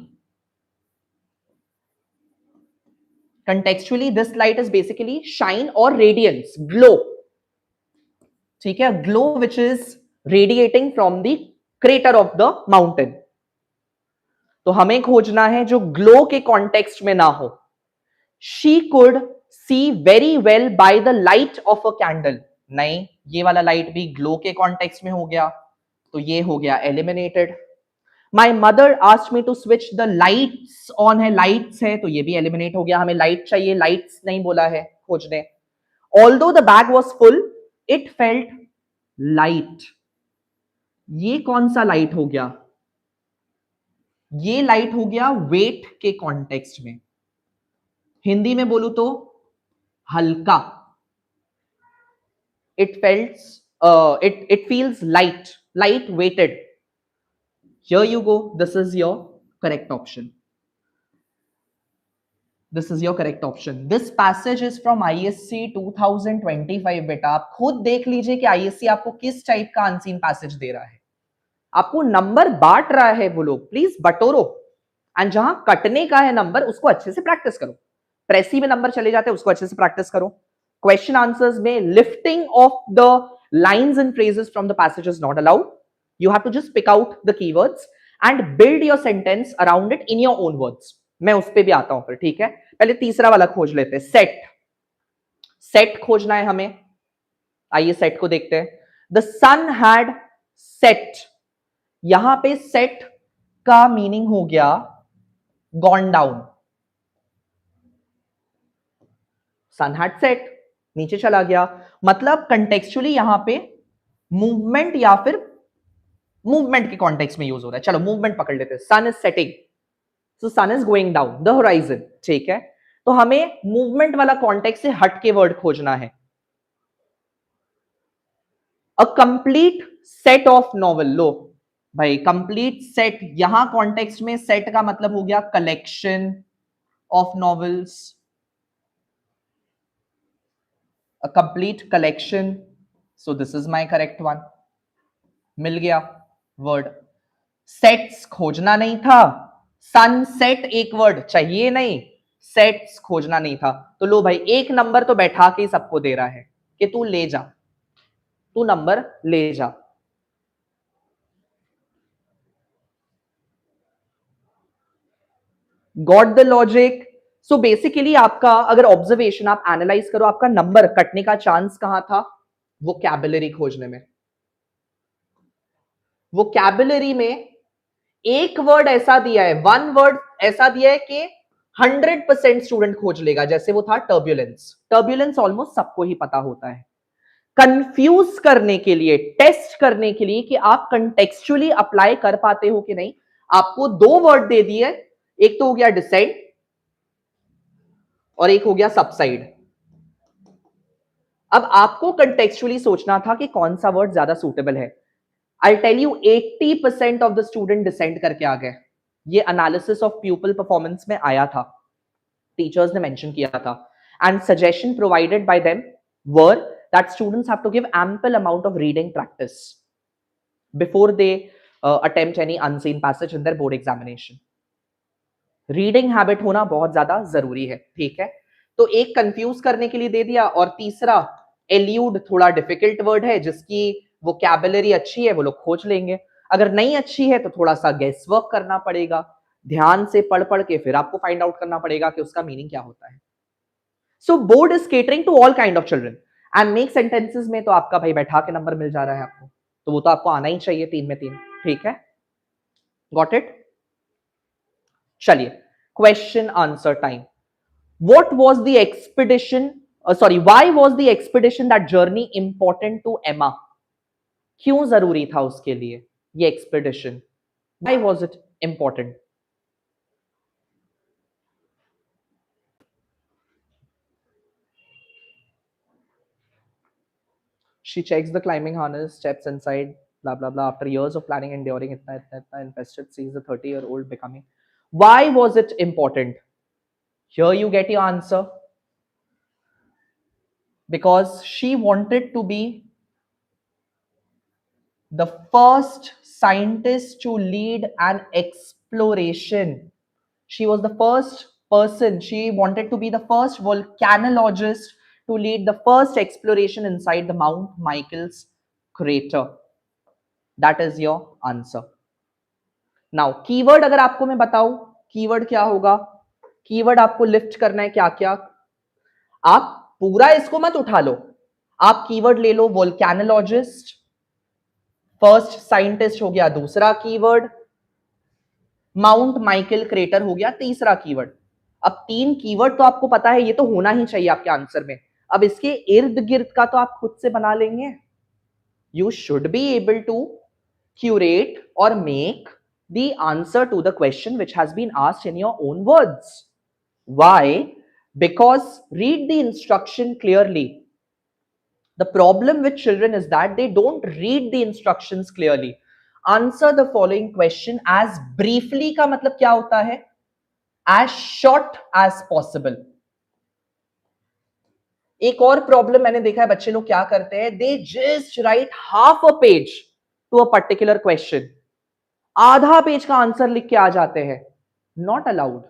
Contextually, this light is basically shine or radiance, glow. ठीक है, glow which is radiating from the crater of the mountain. तो हमें खोजना है जो glow के context में ना हो। She could see very well by the light of a candle. नहीं, ये वाला लाइट भी ग्लो के कॉन्टेक्स्ट में हो गया तो ये हो गया eliminated. My mother asked me to switch the lights on है, लाइट्स है तो ये भी एलिमिनेट हो गया, हमें लाइट चाहिए, लाइट्स नहीं बोला है खोजने। Although the bag was full, it felt light. ये कौन सा लाइट हो गया? ये लाइट हो गया वेट के कॉन्टेक्स्ट में। हिंदी में बोलूं तो हल्का। It felt, it feels light, light weighted. Here you go. This is your correct option. This is your correct option. This passage is from ISC 2025 बेटा, आप खुद देख लीजिए कि ISC आपको किस टाइप का अनसीन पैसेज दे रहा है। आपको नंबर बांट रहा है वो लोग, प्लीज बटोरो। एंड जहां कटने का है नंबर उसको अच्छे से प्रैक्टिस करो। प्रेसी में नंबर चले जाते हैं, उसको अच्छे से प्रैक्टिस करो। क्वेश्चन आंसर्स में lifting of the lines and phrases from the passage is not allowed. You have to just pick out the keywords and build your sentence around it in your own words. मैं उस पर भी आता हूं फिर, ठीक है। पहले तीसरा वाला खोज लेते हैं, सेट। सेट खोजना है हमें, आइए सेट को देखते हैं। द सन हैड सेट, यहां पे सेट का मीनिंग हो गया gone down. Sun had set, नीचे चला गया, मतलब कंटेक्चुअली यहां पे मूवमेंट या फिर मूवमेंट के कॉन्टेक्स्ट में यूज हो रहा है। चलो मूवमेंट पकड़ लेते हैं। Sun is setting, so sun is going down the horizon, ठीक है। तो हमें मूवमेंट वाला कॉन्टेक्स्ट से हट के वर्ड खोजना है। A complete set of novel, लो भाई कंप्लीट सेट, यहां कॉन्टेक्स्ट में सेट का मतलब हो गया collection of novels, a complete collection, so this is my correct one. मिल गया वर्ड। सेट्स खोजना नहीं था, सनसेट एक वर्ड चाहिए नहीं, सेट्स खोजना नहीं था। तो लो भाई एक नंबर तो बैठा के सबको दे रहा है कि तू ले जा, तू नंबर ले जा। Got the logic. So basically आपका अगर ऑब्जर्वेशन आप एनालाइज करो, आपका नंबर कटने का चांस कहां था? वोकैबुलरी खोजने में। वोकैबुलरी में एक वर्ड ऐसा दिया है, वन वर्ड ऐसा दिया है कि 100% स्टूडेंट खोज लेगा, जैसे वो था टर्ब्यूलेंस। टर्ब्यूलेंस ऑलमोस्ट सबको ही पता होता है। कंफ्यूज करने के लिए, टेस्ट करने के लिए कि आप कंटेक्चुअली अप्लाई कर पाते हो कि नहीं, आपको दो वर्ड दे दिए, एक तो हो गया डिसेंड और एक हो गया सबसाइड। अब आपको कंटेक्चुअली सोचना था कि कौन सा वर्ड ज्यादा सूटेबल है। I tell you 80% of the student descend करके आ गए। ये एनालिसिस ऑफ प्यूपल परफॉर्मेंस में आया था, टीचर्स ने मेंशन किया था। And suggestion provided by them were that students have to give ample amount of reading practice before they attempt any unseen passage in their board examination. Reading habit होना बहुत ज्यादा जरूरी है, ठीक है। तो एक कंफ्यूज करने के लिए दे दिया, और तीसरा एल्यूड, थोड़ा डिफिकल्ट वर्ड है, जिसकी वोकैबुलरी अच्छी है वो लोग खोज लेंगे, अगर नहीं अच्छी है तो थोड़ा सा गेस वर्क करना पड़ेगा, ध्यान से पढ़ पढ़ के फिर आपको फाइंड आउट करना पड़ेगा कि उसका मीनिंग क्या होता है। So board is catering to all kind of children. And make sentences में तो आपका भाई बैठा के नंबर मिल जा रहा है आपको, तो वो तो आपको आना ही चाहिए 3 में 3, ठीक है। Got it. चलिए question answer time. What was the expedition? Why was the expedition, that journey, important to Emma? क्यों जरूरी था उसके लिए ये expedition? Why was it important? She checks the climbing harness, steps inside, blah blah blah. After years of planning, enduring, itna invested, sees the 30-year-old becoming. Why was it important? Here you get your answer. Because she wanted to be the first scientist to lead an exploration. She was the first person. She wanted to be the first volcanologist to lead the first exploration inside the Mount Michael's crater. That is your answer. Now, keyword अगर आपको मैं बताऊं, कीवर्ड क्या होगा? कीवर्ड आपको लिफ्ट करना है क्या क्या? आप पूरा इसको मत उठा लो, आप कीवर्ड ले लो वोल्केनोलॉजिस्ट, फर्स्ट साइंटिस्ट हो गया दूसरा कीवर्ड, माउंट माइकल क्रेटर हो गया तीसरा कीवर्ड। अब 3 कीवर्ड तो आपको पता है, ये तो होना ही चाहिए आपके आंसर में। अब इसके इर्द गिर्द का तो आप खुद से बना लेंगे। You should be able to curate और make the answer to the question which has been asked in your own words. Why? Because read the instruction clearly. The problem with children is that they don't read the instructions clearly. Answer the following question as briefly का मतलब क्या होता है? As short as possible. एक और प्रॉब्लम मैंने देखा है, बच्चे लोग क्या करते हैं, they just write half a page to a particular question. आधा पेज का आंसर लिख के आ जाते हैं. Not allowed,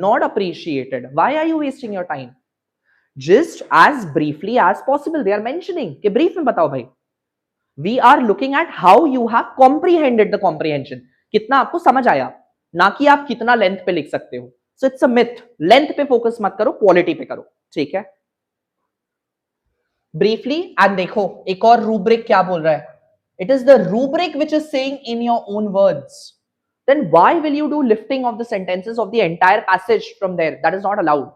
not appreciated. Why are you wasting your time? Just as briefly as possible. They are mentioning कि brief में बताओ भाई. We are looking at how you have comprehended the comprehension. कितना आपको समझ आया, ना कि आप कितना लेंथ पे लिख सकते हो. So it's a myth. Length पे फोकस मत करो, क्वालिटी पे करो, ठीक है. ब्रीफली एंड देखो एक और रूब्रिक क्या बोल रहा है, it is the rubric which is saying in your own words, then why will you do lifting of the sentences of the entire passage from there? That is not allowed,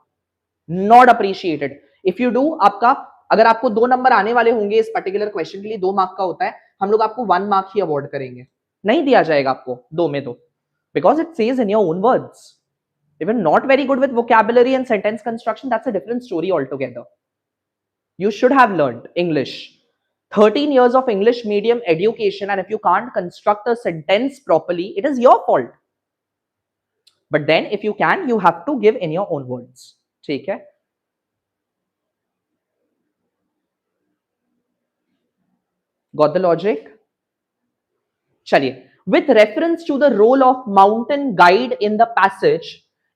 not appreciated. If you do, आपका अगर आपको 2 नंबर आने वाले होंगे इस पर्टिकुलर क्वेश्चन के लिए, 2 मार्क का होता है, हम लोग आपको 1 मार्क ही अवॉर्ड करेंगे, नहीं दिया जाएगा आपको 2 में 2, because it says in your own words. If you're not very good with vocabulary and sentence construction, that's a different story altogether. You should have learned English, 13 years of English medium education, and if you can't construct a sentence properly, it is your fault. But then if you can, you have to give in your own words. ठीक है? Got the logic? चलिए, with reference to the role of mountain guide in the passage,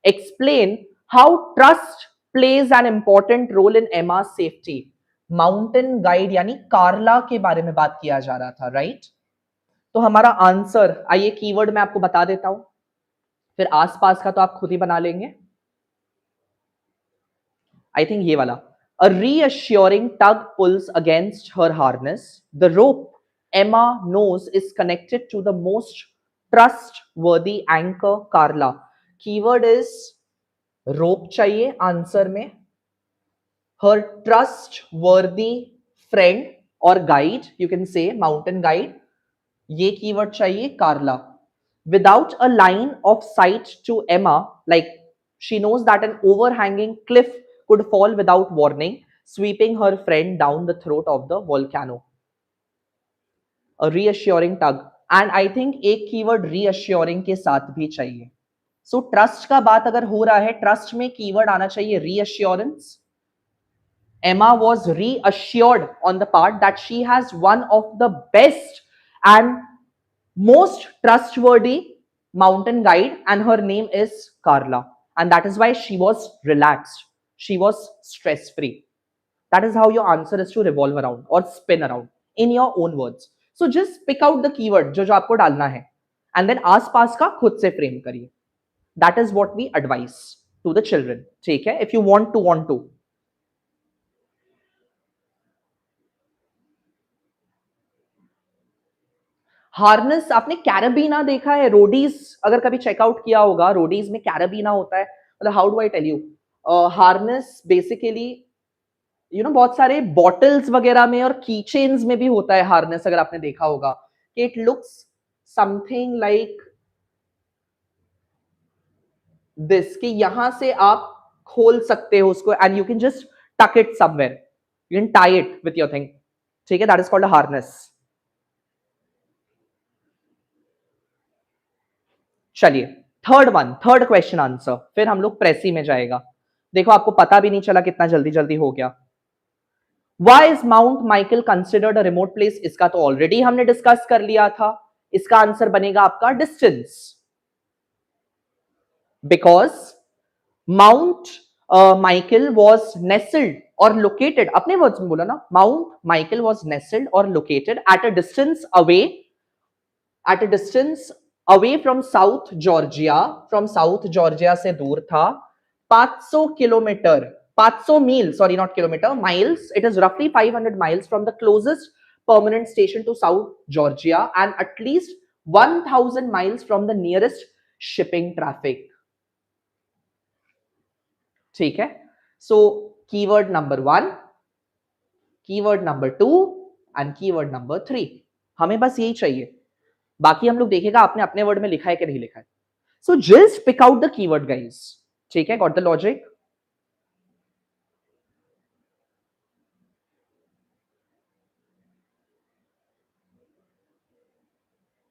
explain how trust plays an important role in Emma's safety. Mountain guide यानी कार्ला के बारे में बात किया जा रहा था, राइट? तो हमारा आंसर, आइए कीवर्ड मैं आपको बता देता हूं, फिर आसपास का तो आप खुद ही बना लेंगे. आई थिंक ये वाला. A reassuring tug pulls against her harness. The rope Emma knows is connected to the most trustworthy anchor, Carla. Keyword is rope चाहिए आंसर में. Her trustworthy friend or guide, you can say mountain guide. ये कीवर्ड चाहिए कार्ला. Without a line of sight to Emma, like she knows that an overhanging cliff could fall without warning, sweeping her friend down the throat of the volcano. A reassuring tug. And I think एक कीवर्ड reassuring के साथ भी चाहिए. So trust का बात अगर हो रहा है, trust में कीवर्ड आना चाहिए reassurance. Emma was reassured on the part that she has one of the best and most trustworthy mountain guide, and her name is Carla, and that is why she was relaxed, she was stress free. That is how your answer is to revolve around or spin around in your own words. So just pick out the keyword जो आपको डालना है, and then आसपास का खुद से फ्रेम करिए. That is what we advise to the children. ठीक है? If you want to. Harness आपने कैराबीना देखा है, रोडीज अगर कभी चेकआउट किया होगा, रोडीज में कैराबीना होता है. मतलब how do I tell you, harness basically बहुत सारे बॉटल्स वगैरह में और की चेन्स में भी होता है हार्नेस, अगर आपने देखा होगा कि it looks something like this, कि यहां से आप खोल सकते हो उसको एंड यू कैन जस्ट टक it somewhere, you can tie it with your thing. ठीक है? That is called a harness. चलिए थर्ड क्वेश्चन आंसर, फिर हम लोग प्रेसी में जाएगा. देखो आपको पता भी नहीं चला कितना जल्दी जल्दी हो गया. Why is Mount Michael considered a remote place? इसका तो ऑलरेडी हमने डिस्कस कर लिया था. इसका आंसर बनेगा आपका distance. Because Mount Michael was nestled और लोकेटेड, अपने वर्ड्स में बोला ना, माउंट माइकल वॉज नेस्ल्ड और located at a distance away from South Georgia से दूर था 500 किलोमीटर, 500 मील, sorry not kilometre, miles. It is रफली 500 miles from the closest permanent station to South Georgia and at least 1000 miles from the nearest shipping traffic. ठीक है? So keyword number 1, keyword number 2 and keyword number 3. हमें बस यही चाहिए, बाकी हम लोग देखेगा आपने अपने वर्ड में लिखा है कि नहीं लिखा है. So just pick out the keyword guys. ठीक है? Got the logic?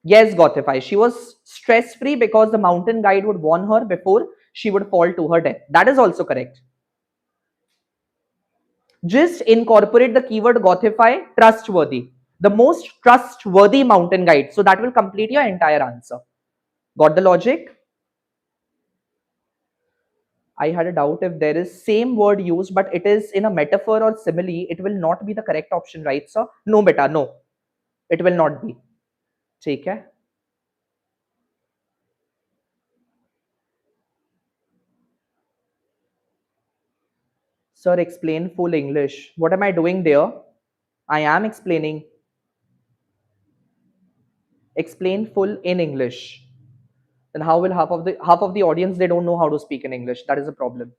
Yes, Gautify. She was stress free because the mountain guide would warn her before she would fall to her death. That is also correct. Just incorporate the keyword Gautify, trustworthy. The most trustworthy mountain guide. So that will complete your entire answer. Got the logic? I had a doubt if there is same word used, but it is in a metaphor or simile. It will not be the correct option, right, sir? No, beta, no. It will not be. ठीक है? Sir, explain full English. What am I doing there? I am explaining. Explain full in English. Then how will half of the audience, they don't know how to speak in English? That is a problem.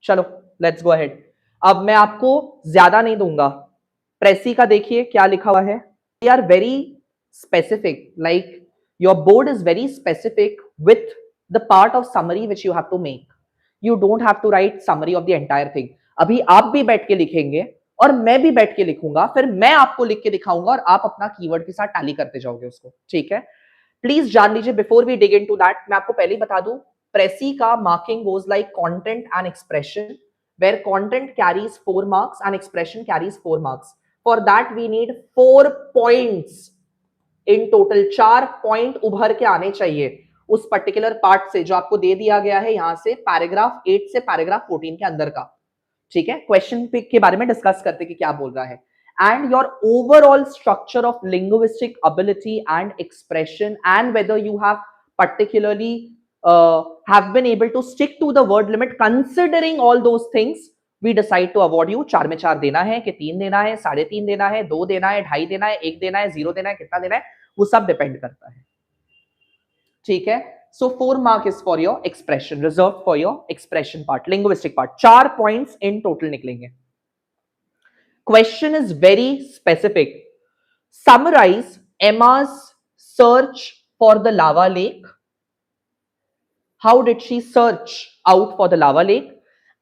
चलो, लेट्स गो अहेड. अब मैं आपको ज्यादा नहीं दूंगा. प्रेसी का देखिए क्या लिखा हुआ है. They are very specific. Like your board is very specific with the part of summary which you have to make. You don't have to write summary of the entire thing. अभी आप भी बैठ के लिखेंगे और मैं भी बैठ के लिखूंगा, फिर मैं आपको लिख के दिखाऊंगा और आप अपना कीवर्ड के साथ टैली करते जाओगे उसको. ठीक है, प्लीज जान लीजिए. Before we dig into that, मैं आपको पहले ही बता दूं, प्रेसी का marking goes like content and expression, where content carries 4 marks and expression carries 4 marks. For that we need 4 points in total. 4 point उभर के आने चाहिए उस पर्टिकुलर पार्ट से जो आपको दे दिया गया है यहां से पैराग्राफ 8 से पैराग्राफ 14 के अंदर का. ठीक है, क्वेश्चन के बारे में डिस्कस करते कि क्या बोल रहा है. And your overall structure of linguistic ability and expression, and whether you have particularly have been able to stick to the word limit. Considering all those things, we decide to award you 4 में 4 देना है कि 3 देना है, 3.5 देना है, 2 देना है, 2.5 देना है, 1 देना है, 0 देना है, कितना देना है, वो सब डिपेंड करता है. ठीक है, so 4 mark is for your expression, reserved for your expression part, linguistic part. 4 points in total निकलेंगे. Question is very specific. Summarize Emma's search for the lava lake. How did she search out for the lava lake?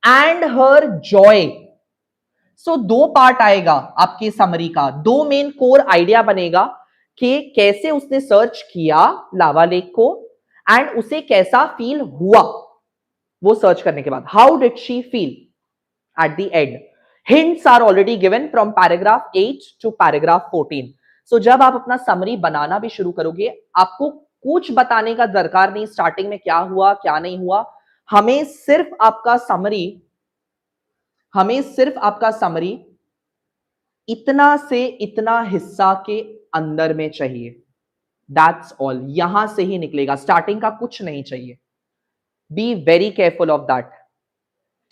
And her joy. So दो पार्ट आएगा आपकी समरी का. दो मेन कोर आइडिया बनेगा कि कैसे उसने सर्च किया लावा लेक को एंड उसे कैसा फील हुआ वो सर्च करने के बाद. How did she feel at the end. Hints are already given from paragraph 8 to paragraph 14. So जब आप अपना समरी बनाना भी शुरू करोगे, आपको कुछ बताने का दरकार नहीं स्टार्टिंग में क्या हुआ क्या नहीं हुआ. हमें सिर्फ आपका समरी इतना से इतना हिस्सा के अंदर में चाहिए. That's all. यहां से ही निकलेगा, स्टार्टिंग का कुछ नहीं चाहिए. Be very careful of that.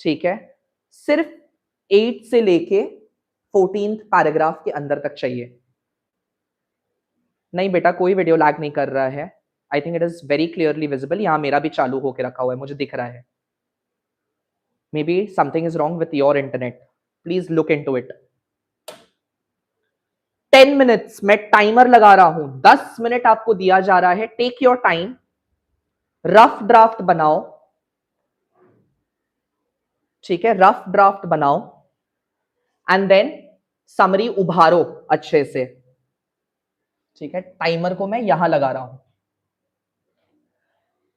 ठीक है, सिर्फ 8 से लेके 14th पैराग्राफ के अंदर तक चाहिए. नहीं बेटा, कोई वीडियो लैग नहीं कर रहा है. I think it is very clearly visible. यहां मेरा भी चालू होकर रखा हुआ है, मुझे दिख रहा है. May be something is wrong with your internet. Please look into it. 10 minutes मैं टाइमर लगा रहा हूं. 10 मिनट आपको दिया जा रहा है. Take your time. Rough draft बनाओ. ठीक है, रफ ड्राफ्ट बनाओ एंड देन समरी उभारो अच्छे से. ठीक है, टाइमर को मैं यहां लगा रहा हूं.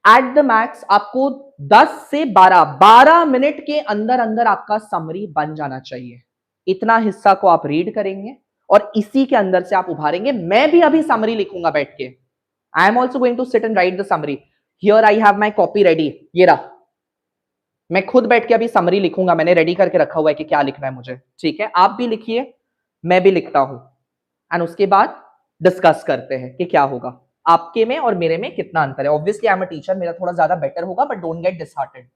एट द मैक्स आपको 10 से 12 मिनट के अंदर अंदर आपका समरी बन जाना चाहिए. इतना हिस्सा को आप रीड करेंगे और इसी के अंदर से आप उभारेंगे. मैं भी अभी समरी लिखूंगा बैठ के. I am also going to sit and write the summary. Here I have my copy ready. ये रहा, मैं खुद बैठ के अभी समरी लिखूंगा. मैंने रेडी करके रखा हुआ है कि क्या लिखना है मुझे. ठीक है, आप भी लिखिए, मैं भी लिखता हूं एंड उसके बाद डिस्कस करते हैं कि क्या होगा. आपके में और मेरे में कितना अंतर है. Obviously I am a teacher, मेरा थोड़ा ज्यादा बेटर होगा, but don't get disheartened.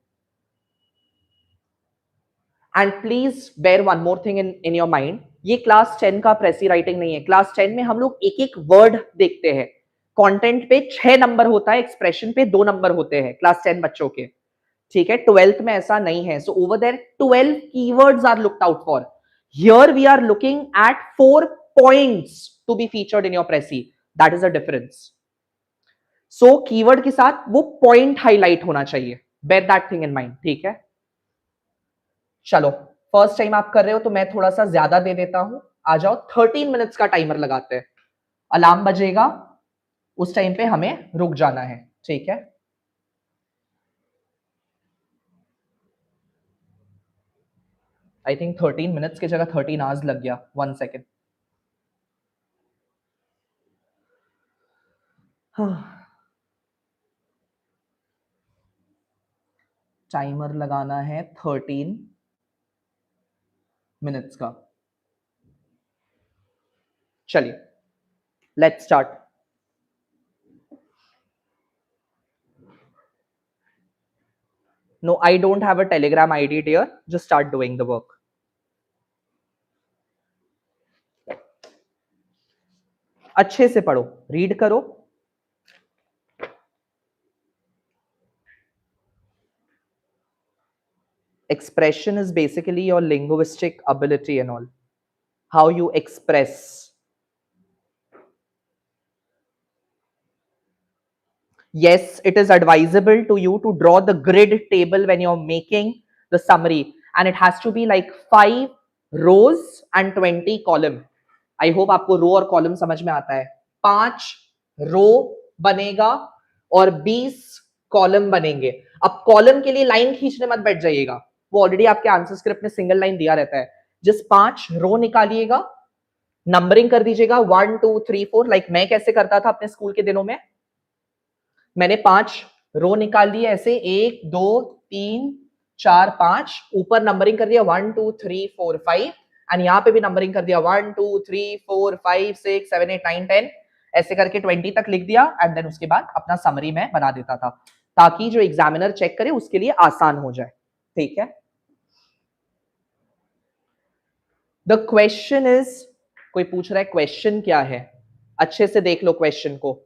And please bear one more thing in your mind. ये क्लास 10 का प्रेसी राइटिंग नहीं है. क्लास 10 में हम लोग एक एक वर्ड देखते हैं. कंटेंट पे 6 नंबर होता है, एक्सप्रेशन पे 2 नंबर होते हैं क्लास 10 बच्चों के. ठीक है, 12th में ऐसा नहीं है. So over there 12 keywords are looked out for. Here we are looking at 4 points to be featured in your precis. That is a difference. So keyword के साथ वो पॉइंट हाईलाइट होना चाहिए. Bear that thing in mind. ठीक है, चलो फर्स्ट टाइम आप कर रहे हो तो मैं थोड़ा सा ज्यादा दे देता हूं. आ जाओ. 13 मिनट्स का टाइमर लगाते हैं. अलार्म बजेगा, उस टाइम पे हमें रुक जाना है. ठीक है, आई थिंक 13 मिनट्स की जगह 13 आवर्स लग गया. 1 सेकेंड. टाइमर लगाना है 13 मिनट्स का. चलिए, let's start. No, I don't have a Telegram ID, dear. Just start doing the work. अच्छे से पढ़ो, रीड करो. Expression is basically your linguistic ability and all. How you express. Yes, it is advisable to you to draw the grid table when you're making the summary, and it has to be like 5 rows and 20 column. I hope आपको रो और कॉलम समझ में आता है. 5 रो बनेगा और 20 कॉलम बनेंगे. अब कॉलम के लिए लाइन खींचने मत बैठ जाइएगा, वो ऑलरेडी आपके आंसर स्क्रिप्ट में सिंगल लाइन दिया रहता है. जिस 5 रो निकालिएगा, नंबरिंग कर दीजिएगा 1 2 3 4. लाइक मैं कैसे करता था अपने स्कूल के दिनों में, मैंने 5 रो निकाल दिए ऐसे, 1 2 3 4 5. ऊपर नंबरिंग कर दिया 1 2 3 4 5, एंड यहाँ पे भी नंबरिंग कर दिया 1 2 3 4 5 6 7 8 9 10, ऐसे करके 20 तक लिख दिया. एंड देन उसके बाद अपना समरी में बना देता था, ताकि जो एग्जामिनर चेक करे उसके लिए आसान हो जाए. ठीक है. द क्वेश्चन इज, कोई पूछ रहा है क्वेश्चन क्या है, अच्छे से देख लो क्वेश्चन को,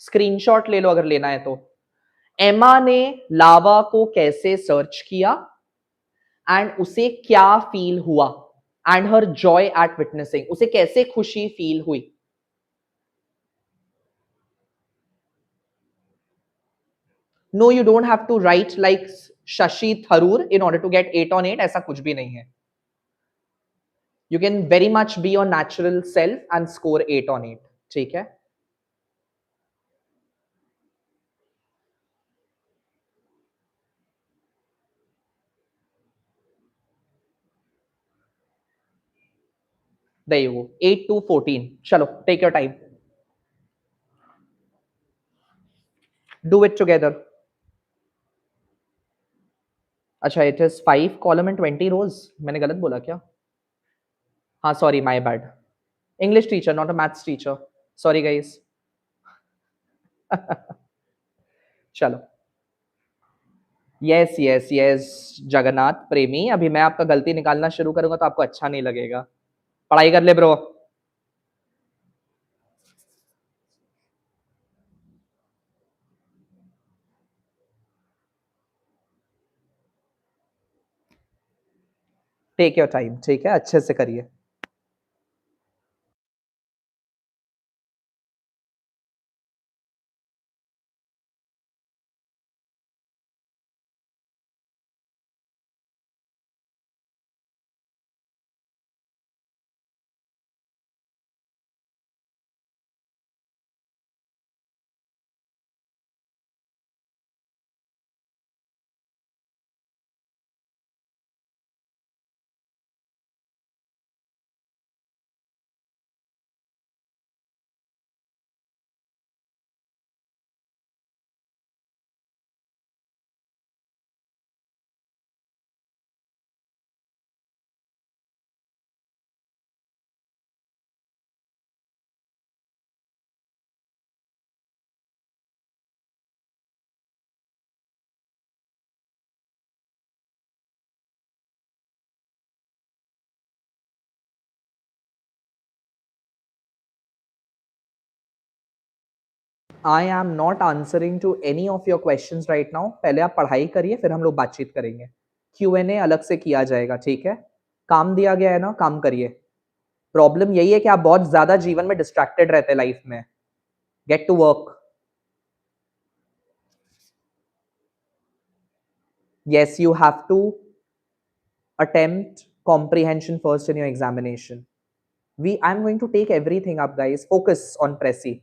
स्क्रीनशॉट ले लो अगर लेना है तो. एमा ने लावा को कैसे सर्च किया एंड उसे क्या फील हुआ, and her joy at witnessing, उसे कैसे खुशी फील हुई. No, you don't have to write like Shashi Tharoor in order to get 8 on 8. ऐसा कुछ भी नहीं है. You can very much be your natural self and score 8 on 8. ठीक है. There you go. 8 to 14. चलो, take your time. Do it together. अच्छा, it is 5 column and 20 rows. मैंने गलत बोला क्या? हाँ, sorry, my bad. English teacher, not a maths teacher. Sorry, guys. चलो. यस यस यस जगन्नाथ प्रेमी, अभी मैं आपका गलती निकालना शुरू करूंगा तो आपको अच्छा नहीं लगेगा. पढ़ाई कर ले ब्रो. Take your time. ठीक है, अच्छे से करिए. I am not answering to any of your questions right now. पहले आप पढ़ाई करिए, फिर हम लोग बातचीत करेंगे. Q&A अलग से किया जाएगा. ठीक है. काम दिया गया है ना, काम करिए. प्रॉब्लम यही है कि आप बहुत ज्यादा जीवन में डिस्ट्रैक्टेड रहते हैं लाइफ में. Get to work. Yes, you have to attempt comprehension first in your examination. I'm going to take everything up, guys. Focus on Preci.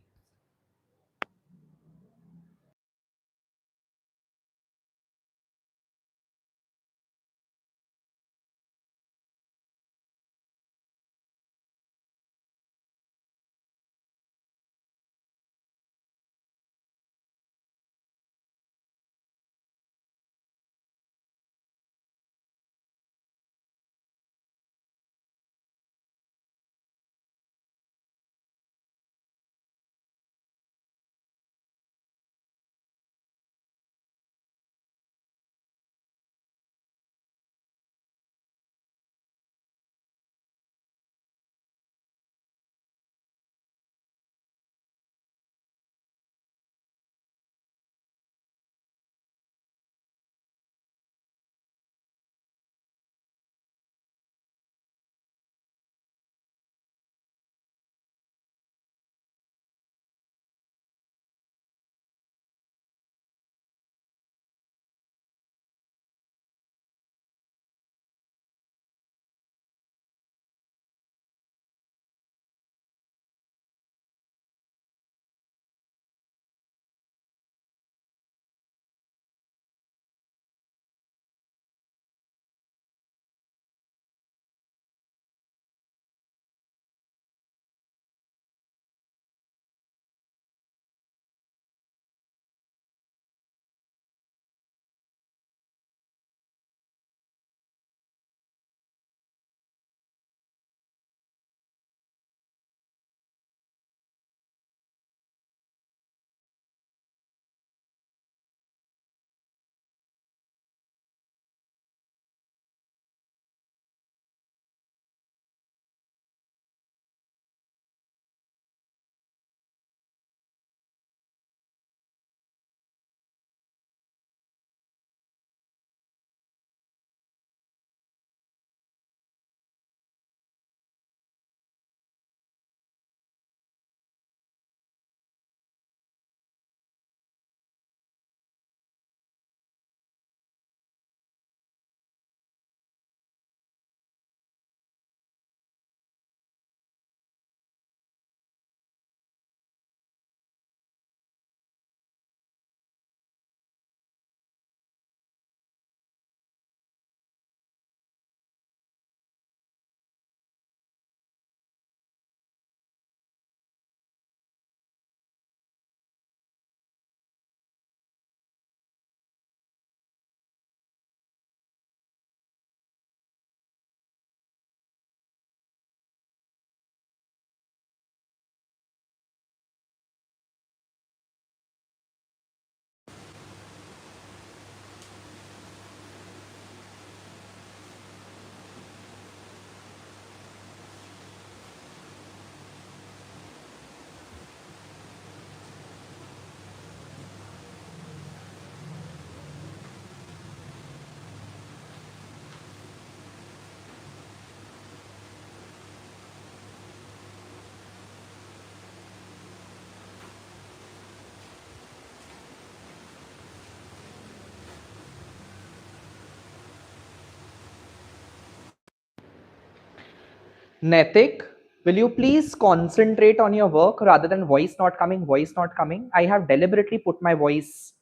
Naitik, will you please concentrate on your work rather than voice not coming, voice not coming? I have deliberately put my voice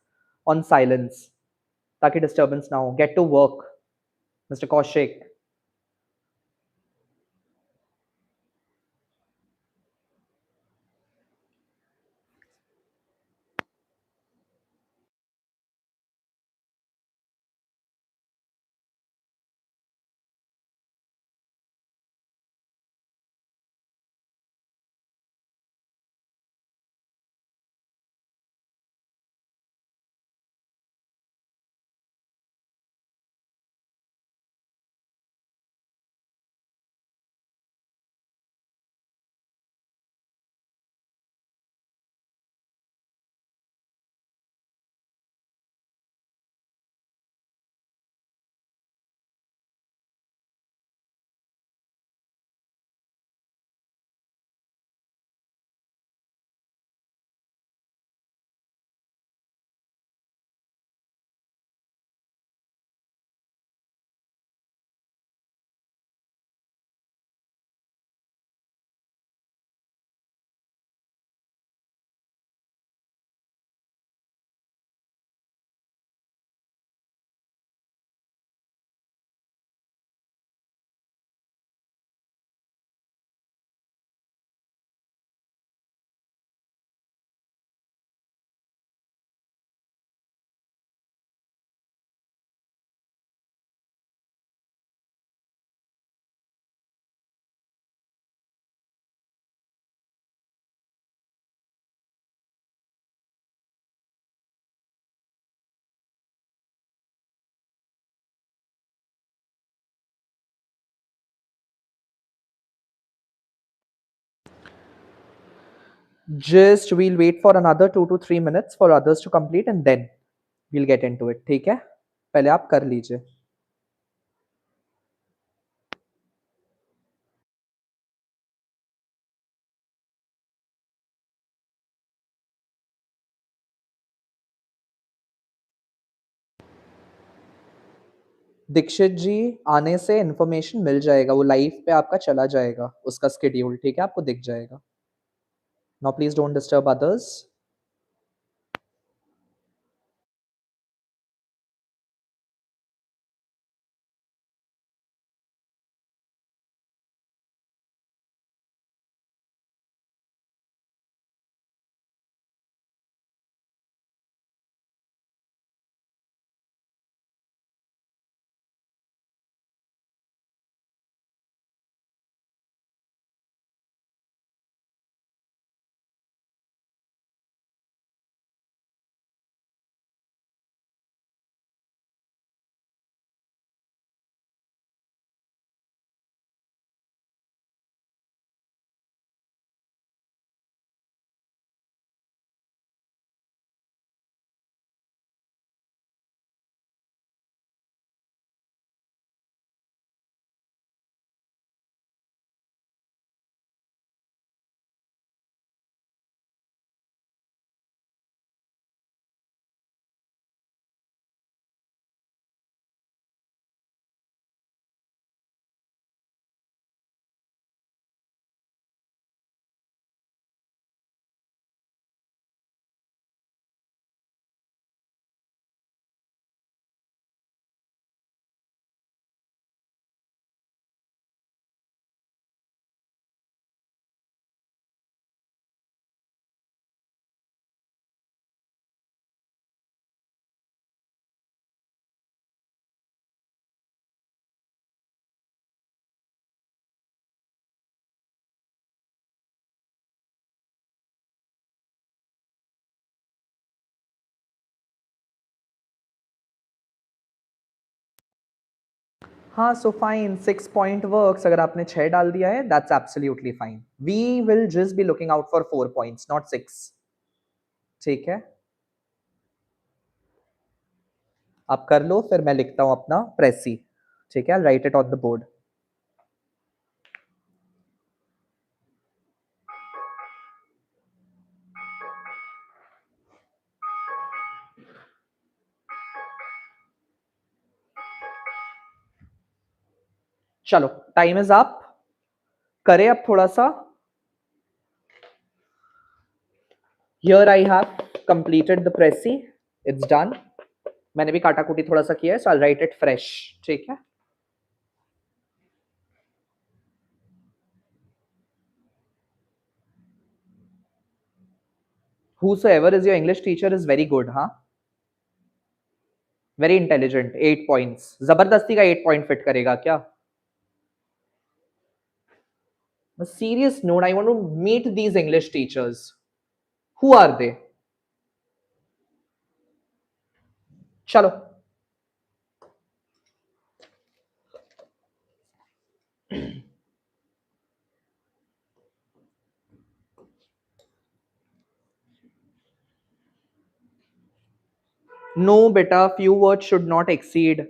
on silence. Taki disturbance now. Get to work, Mr. Kaushik. Just we'll wait for another 2 to 3 minutes for others to complete and then we'll get into it. ठीक है? पहले आप कर लीजिए. दीक्षित जी आने से इन्फॉर्मेशन मिल जाएगा, वो लाइव पे आपका चला जाएगा उसका स्केड्यूल, ठीक है, आपको दिख जाएगा. Now please don't disturb others. हाँ, सो फाइन, 6 पॉइंट वर्क्स. अगर आपने 6 डाल दिया है that's absolutely fine. We will just be looking out for 4 points not 6. ठीक है, आप कर लो, फिर मैं लिखता हूं अपना प्रेसी. ठीक है, right it on the board. चलो, टाइम इज अप. करें अब थोड़ा सा. Here I have completed the Preci. It's done. मैंने भी काटा कुटी थोड़ा सा किया है, so I'll write it fresh. ठीक है. Whosoever is your English teacher is very good, huh? Very intelligent. 8 points. जबरदस्ती का 8 point fit करेगा क्या? On a serious note, I want to meet these English teachers. Who are they? चलो. No, beta, few words should not exceed.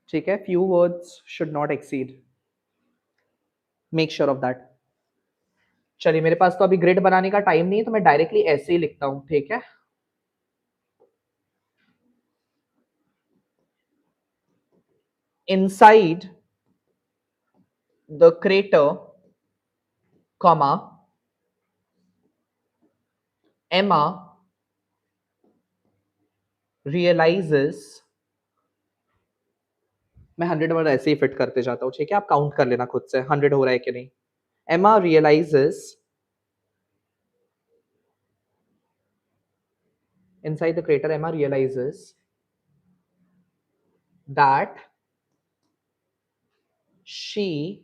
ठीक है, few words should not exceed. Make sure of that. चलिए, मेरे पास तो अभी ग्रिड बनाने का टाइम नहीं है, तो मैं डायरेक्टली ऐसे ही लिखता हूं. ठीक है. Inside the crater, comma, Emma realizes. मैं 100 वर्ड ऐसे ही फिट करते जाता हूँ. ठीक है, आप काउंट कर लेना खुद से 100 हो रहा है कि नहीं. Emma realizes inside the crater, Emma realizes that she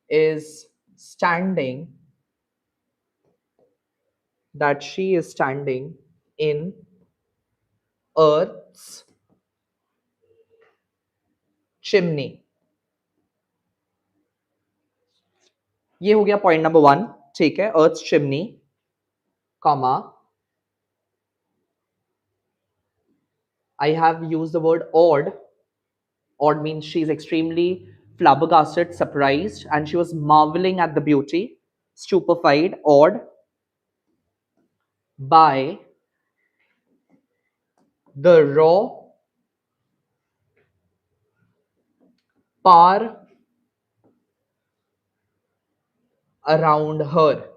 is standing in Earth's chimney. ये हो गया पॉइंट नंबर 1. ठीक है, Earth's chimney, comma, I have used the word odd. Odd means she's extremely flabbergasted, surprised, and she was marveling at the beauty, stupefied, awed by the raw power around her.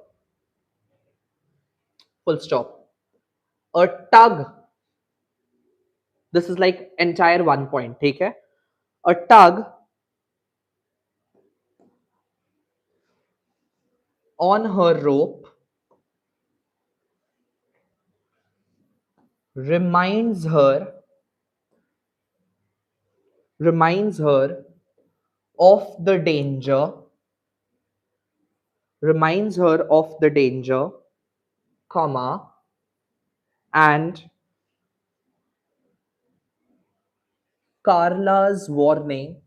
Full stop. A tug. This is like entire 1 point. ठीक है. A tug on her rope reminds her of the danger. Reminds her of the danger, comma, and Carla's warning.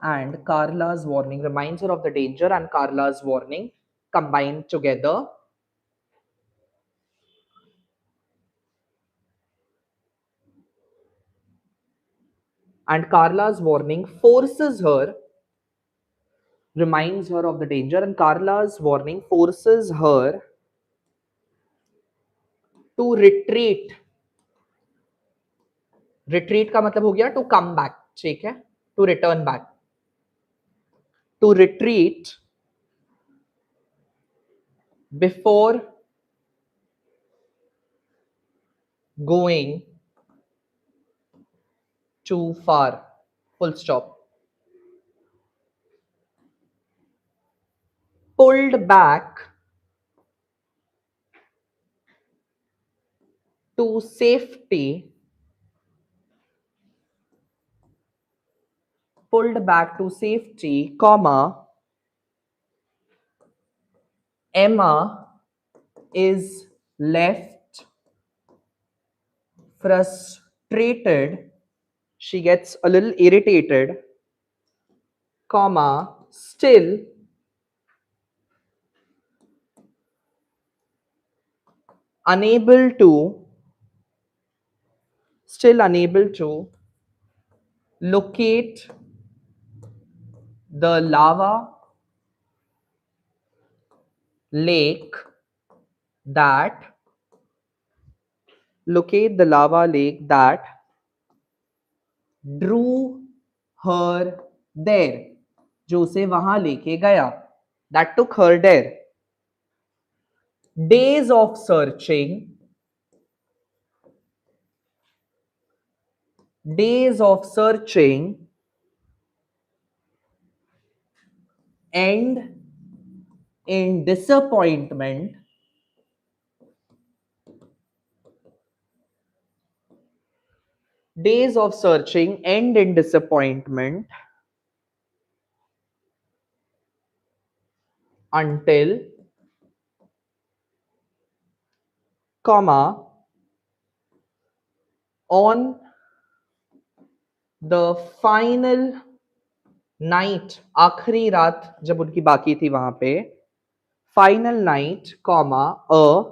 And Carla's warning reminds her of the danger, and Carla's warning combined together. And Carla's warning forces her, reminds her of the danger, and Carla's warning forces her to retreat. Retreat का मतलब हो गया to come back. ठीक है, to return back. To retreat before going too far. Full stop. Pulled back to safety. Pulled back to safety, comma, Emma is left frustrated. She gets a little irritated, comma, still unable to locate the lava lake that locate the lava lake that drew her there, जो उसे वहां लेके गया, that took her there. Days of searching, days of searching end in disappointment, days of searching end in disappointment until, comma, on the final night, आखिरी रात जब उनकी बाकी थी वहां पे, final night, comma, a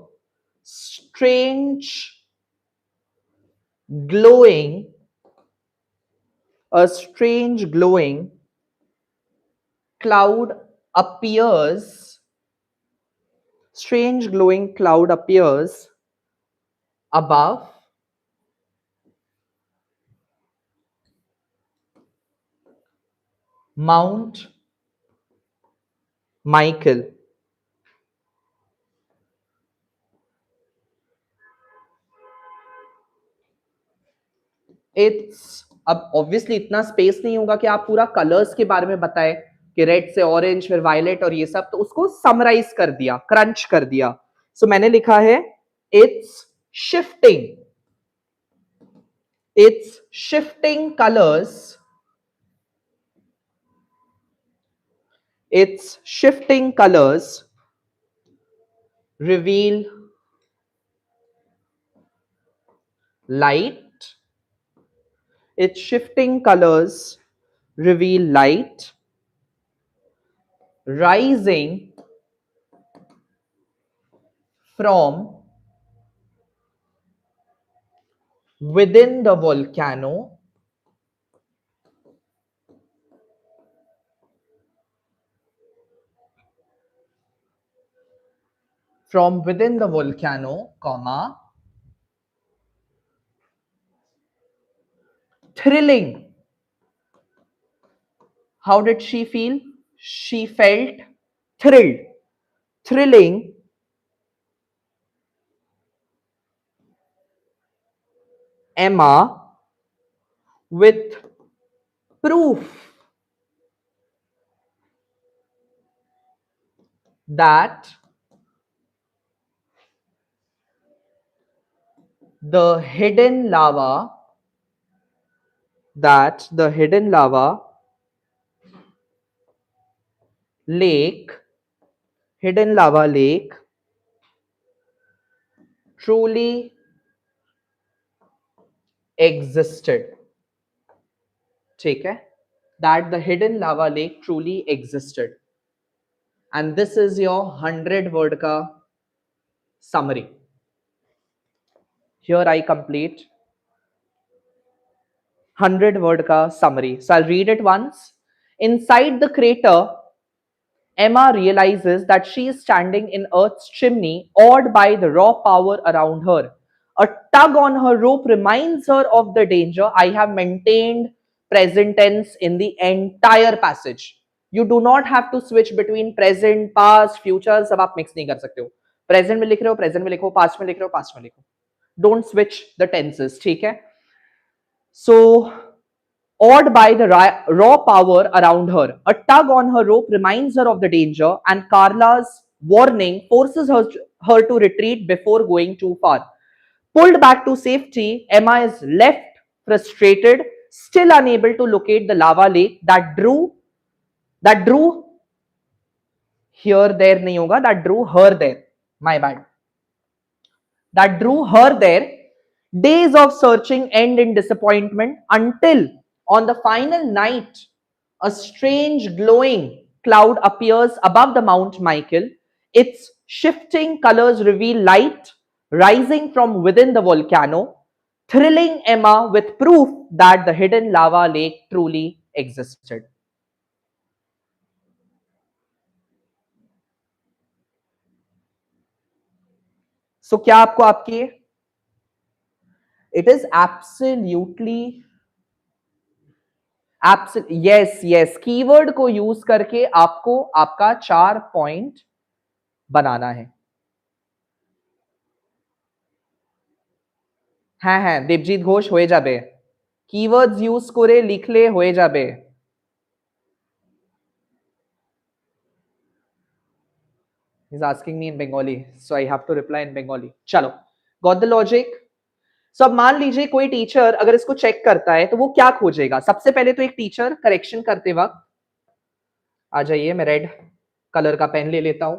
strange glowing, a strange glowing cloud appears, strange glowing cloud appears above Mount Michael. It's, अब ऑब्वियसली इतना स्पेस नहीं होगा कि आप पूरा कलर्स के बारे में बताएं कि रेड से ऑरेंज फिर वायलेट और ये सब, तो उसको समराइज कर दिया, क्रंच कर दिया. सो मैंने लिखा है it's shifting, it's shifting colours, it's shifting colours reveal light, its shifting colors reveal light rising from within the volcano, from within the volcano, comma, thrilling. How did she feel? She felt thrilled. Thrilling Emma with proof that the hidden lava, that the hidden lava lake, hidden lava lake truly existed. ठीक है? That the hidden lava lake truly existed. And this is your 100-word ka summary. Here I complete 100-word ka summary. So I'll read it once. Inside the crater, Emma realizes that she is standing in Earth's chimney, awed by the raw power around her. A tug on her rope reminds her of the danger. I have maintained present tense in the entire passage. You do not have to switch between present, past, future. सब आप mix नहीं कर सकते हो. Present में लिख रहे हो, present में लिखो, past में लिख रहे हो, past में लिखो. Don't switch the tenses. ठीक है? So awed by the raw power around her. A tug on her rope reminds her of the danger, and Carla's warning forces her to retreat before going too far. Pulled back to safety, Emma is left frustrated, still unable to locate the lava lake that drew here there nahi hoga, that drew her there. My bad. That drew her there. Days of searching end in disappointment until on the final night, a strange glowing cloud appears above the Mount Michael. Its shifting colors reveal light rising from within the volcano, thrilling Emma with proof that the hidden lava lake truly existed. सो क्या आपको आपके it is absolutely yes yes, keyword को यूज करके आपको आपका 4 पॉइंट बनाना है। হ্যাঁ হ্যাঁ দেবজিৎ ঘোষ হয়ে যাবে, কিওয়ার্ডস ইউজ করে লিখলে হয়ে যাবে। He's asking me in Bengali, so I have to reply in Bengali. चलो, got the logic? So अब मान लीजिए कोई टीचर अगर इसको चेक करता है तो वो क्या खोजेगा? सबसे पहले तो एक टीचर करेक्शन करते वक्त, आ जाइए मैं रेड कलर का पेन ले लेता हूं,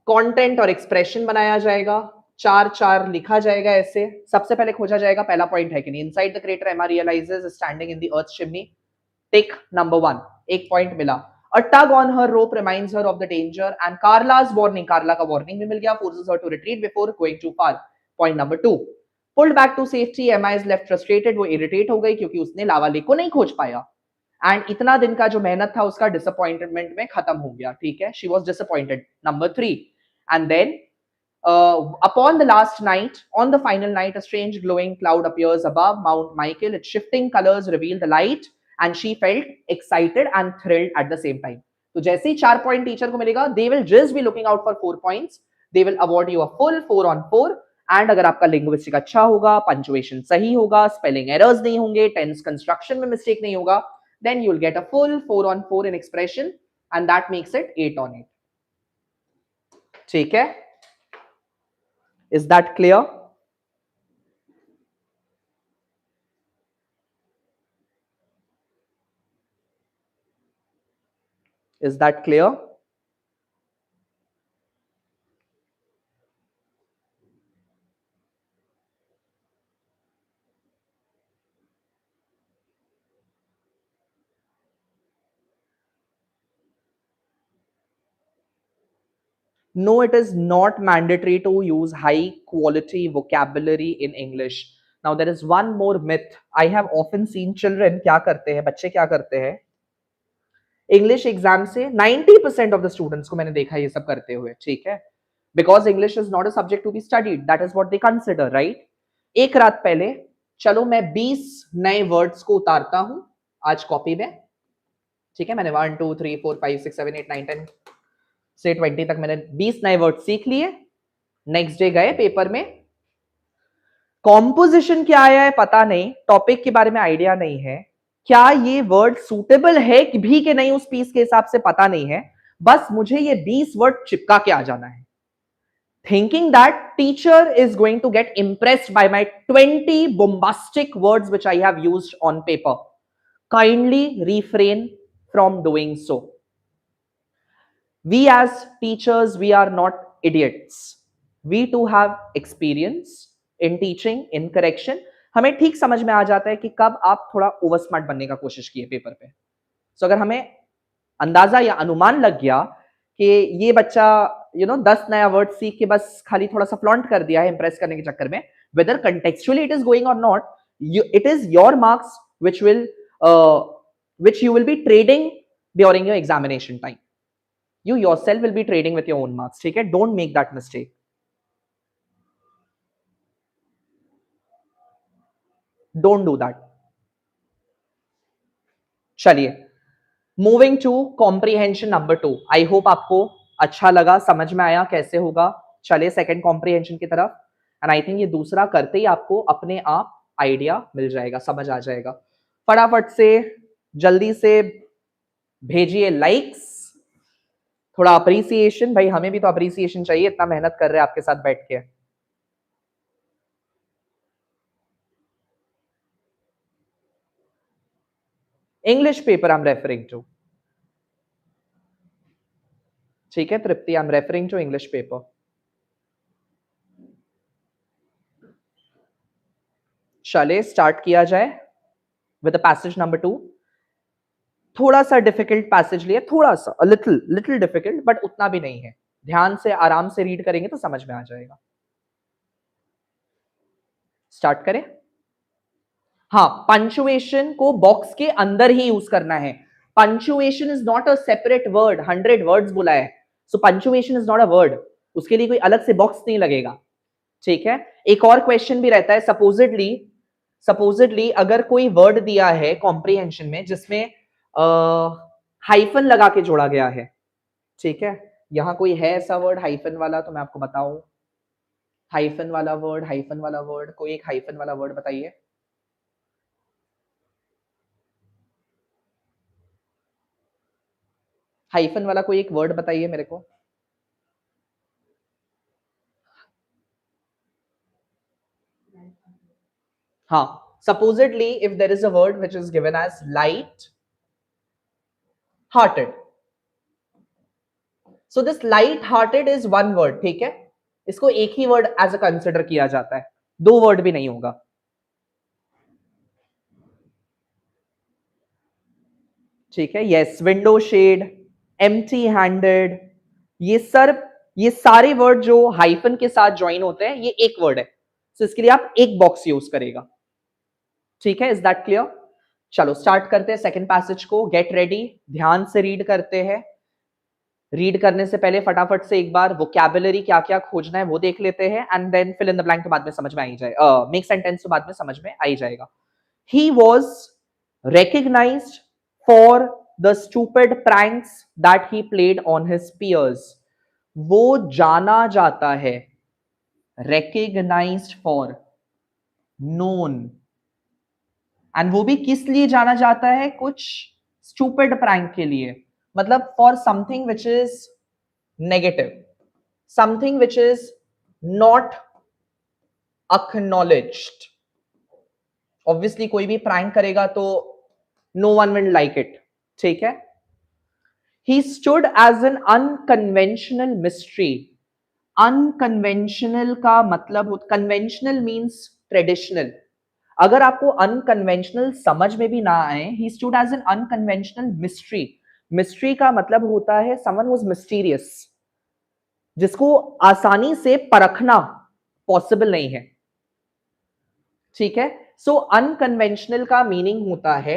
कंटेंट और एक्सप्रेशन बनाया जाएगा, 4 लिखा जाएगा ऐसे। सबसे पहले खोजा जाएगा, पहला पॉइंट है कि नहीं, inside the crater MR realizes standing in the earth chimney, tick number 1, एक पॉइंट मिला। A tug on her rope reminds her of the danger and Carla's warning, Carla का warning भी मिल गया, forces her to retreat before going too far. Point number 2, pulled back to safety, Emma is left frustrated, वो irritate हो गई क्योंकि उसने लावा लेक को नहीं खोज पाया एंड इतना दिन का जो मेहनत था उसका डिसअपॉइंटमेंट में खत्म हो गया, ठीक है, she was disappointed. Number 3, and then upon the last night, on the final night, a strange glowing cloud appears above Mount Michael. Its shifting colors reveal the light, and she felt excited and thrilled at the same time. तो जैसे ही 4 पॉइंट टीचर को मिलेगा, they will just be looking out for 4 points. They will award you a full 4 on 4. And अगर आपका लिंग्विस्टिक अच्छा होगा, पंचुएशन सही होगा, स्पेलिंग एरर्स नहीं होंगे, टेंस कंस्ट्रक्शन में मिस्टेक नहीं होगा, then you will get a full 4 on 4 in expression, and that makes it 8 on 8. ठीक है? Is that clear? Is that clear? No, it is not mandatory to use high quality vocabulary in English. Now there is one more myth. I have often seen children क्या करते हैं, बच्चे क्या करते हैं, इंग्लिश एग्जाम से 90% ऑफ द स्टूडेंट्स को मैंने देखा है ये सब करते हुए, ठीक है, because English is not a subject to be studied, that is what they consider, right. एक रात पहले चलो मैं 20 नए वर्ड्स को उतारता हूं आज कॉपी में, ठीक है, मैंने 1 2 3 4 5 6 7 8 9 10 से 20 तक मैंने 20 नए वर्ड सीख लिए। नेक्स्ट डे गए पेपर में, कॉम्पोजिशन क्या आया है पता नहीं, टॉपिक के बारे में आइडिया नहीं है, क्या ये वर्ड सूटेबल है भी कि नहीं उस पीस के हिसाब से पता नहीं है, बस मुझे ये 20 वर्ड चिपका के आ जाना है, thinking that teacher is going to get impressed by my 20 bombastic words which I have used on paper. Kindly refrain from doing so. We as teachers, we are not idiots. We too have experience in teaching, in correction. हमें ठीक समझ में आ जाता है कि कब आप थोड़ा ओवर स्मार्ट बनने का कोशिश किए पेपर पे। सो अगर हमें अंदाजा या अनुमान लग गया कि ये बच्चा 10 नया वर्ड सीख के बस खाली थोड़ा सा फ्लॉन्ट कर दिया है इंप्रेस करने के चक्कर में, whether contextually it is going और not, it is your marks which you will be trading during your examination time. You yourself will be trading with your own marks, ठीक है, don't make that mistake. Don't do that. चलिए, moving to comprehension number 2. I hope आपको अच्छा लगा, समझ में आया कैसे होगा। चलिए सेकंड कॉम्प्रीहेंशन की तरफ, एंड आई थिंक ये दूसरा करते ही आपको अपने आप आइडिया मिल जाएगा, समझ आ जाएगा। फटाफट से जल्दी से भेजिए लाइक्स, थोड़ा अप्रिसिएशन, भाई हमें भी तो अप्रिसिएशन चाहिए, इतना मेहनत कर रहे हैं आपके साथ बैठ के। English paper I am referring to, ठीक है Tripti, I am referring to English paper. चले स्टार्ट किया जाए विद पैसेज नंबर 2। थोड़ा सा डिफिकल्ट पैसेज लिया, थोड़ा सा लिटिल डिफिकल्ट, बट उतना भी नहीं है, ध्यान से आराम से रीड करेंगे तो समझ में आ जाएगा। स्टार्ट करें। हाँ, पंचुएशन को बॉक्स के अंदर ही यूज करना है। Punctuation is not a separate word, 100 words बोला है, so punctuation is not a word, उसके लिए कोई अलग से बॉक्स नहीं लगेगा। ठीक है, एक और क्वेश्चन भी रहता है, सपोजिटली अगर कोई वर्ड दिया है कॉम्प्रिहेंशन में जिसमें हाइफन लगा के जोड़ा गया है, ठीक है, यहां कोई है ऐसा वर्ड हाइफन वाला, तो मैं आपको बताऊं, हाइफन वाला वर्ड, कोई एक हाइफन वाला वर्ड बताइए। हाइफन वाला कोई एक वर्ड बताइए मेरे को। हाँ, supposedly if there is a word which is given as light hearted, so this light hearted is one word, ठीक है, इसको एक ही वर्ड एज अ कंसिडर किया जाता है, दो वर्ड भी नहीं होगा, ठीक है। Yes, window shade, empty handed, ये सर ये सारे वर्ड जो हाइफन के साथ ज्वाइन होते हैं ये एक वर्ड है, तो इसके लिए आप एक बॉक्स यूज करेगा, ठीक है। Is that clear? चलो स्टार्ट करते हैं सेकंड पैसेज को। गेट रेडी, ध्यान से रीड करते हैं। रीड करने से पहले फटाफट से एक बार वोकैबुलरी क्या क्या खोजना है वो देख लेते हैं, and then fill in the blank तो बाद में समझ में आ ही जाएगा, मेक सेंटेंस तो बाद में समझ में आ ही जाएगा। He was recognized for the stupid pranks that he played on his peers. वो जाना जाता है, recognized for, known, एंड वो भी किस लिए जाना जाता है, कुछ स्टूपिड प्रैंक के लिए, मतलब for something which is negative, something which is not acknowledged. Obviously कोई भी प्रैंक करेगा तो no one will like it, ठीक है। He stood as an unconventional mystery. Unconventional का मतलब, कन्वेंशनल मीन्स ट्रेडिशनल, अगर आपको अनकन्वेंशनल समझ में भी ना आए, he stood as an unconventional mystery. Mystery का मतलब होता है समवन हु इज मिस्टीरियस, जिसको आसानी से परखना पॉसिबल नहीं है, ठीक है। सो अनकन्वेंशनल का मीनिंग होता है,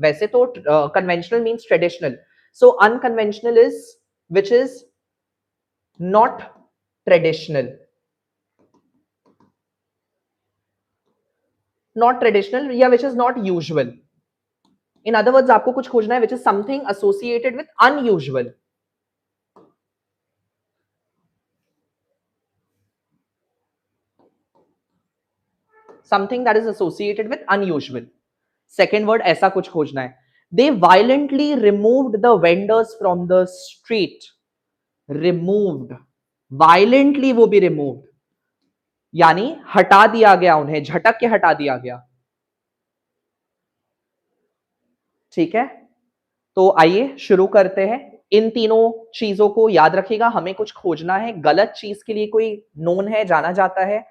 वैसे तो conventional means traditional, so unconventional is which is not traditional, not traditional या which is not usual. In other words आपको कुछ खोजना है which is something associated with unusual, something that is associated with unusual. Second word ऐसा कुछ खोजना है। They violently removed the vendors from the street. Removed, violently वो भी रिमूव्ड, यानी हटा दिया गया, उन्हें झटक के हटा दिया गया, ठीक है। तो आइए शुरू करते हैं। इन तीनों चीजों को याद रखिएगा, हमें कुछ खोजना है, गलत चीज के लिए कोई नोन है, जाना जाता है।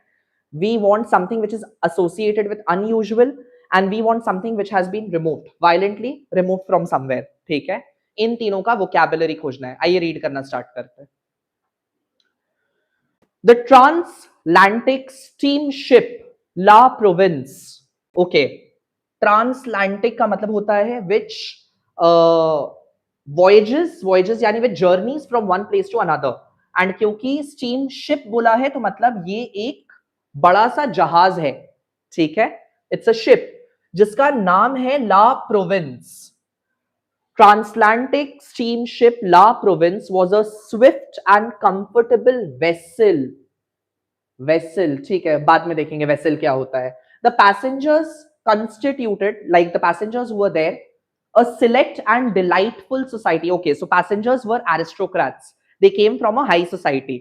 We want something which is associated with unusual and we want something which has been removed, violently removed from somewhere, ठीक है। इन तीनों का वोकैबुलरी खोजना है। आइए रीड करना स्टार्ट करते हैं। The transatlantic steamship La Provence, okay, transatlantic का मतलब होता है विच वॉयजेस यानी which journeys from one place to another, and क्योंकि स्टीम शिप बोला है तो मतलब ये एक बड़ा सा जहाज है, ठीक है। इट्स अ शिप जिसका नाम है La Provence. Transatlantic steamship La Provence was a swift and comfortable vessel, ठीक है, बाद में देखेंगे वेसल क्या होता है। द पैसेंजर्स constituted, like the passengers who were there, a select and delightful society. Okay, so passengers were aristocrats, they came from a high society.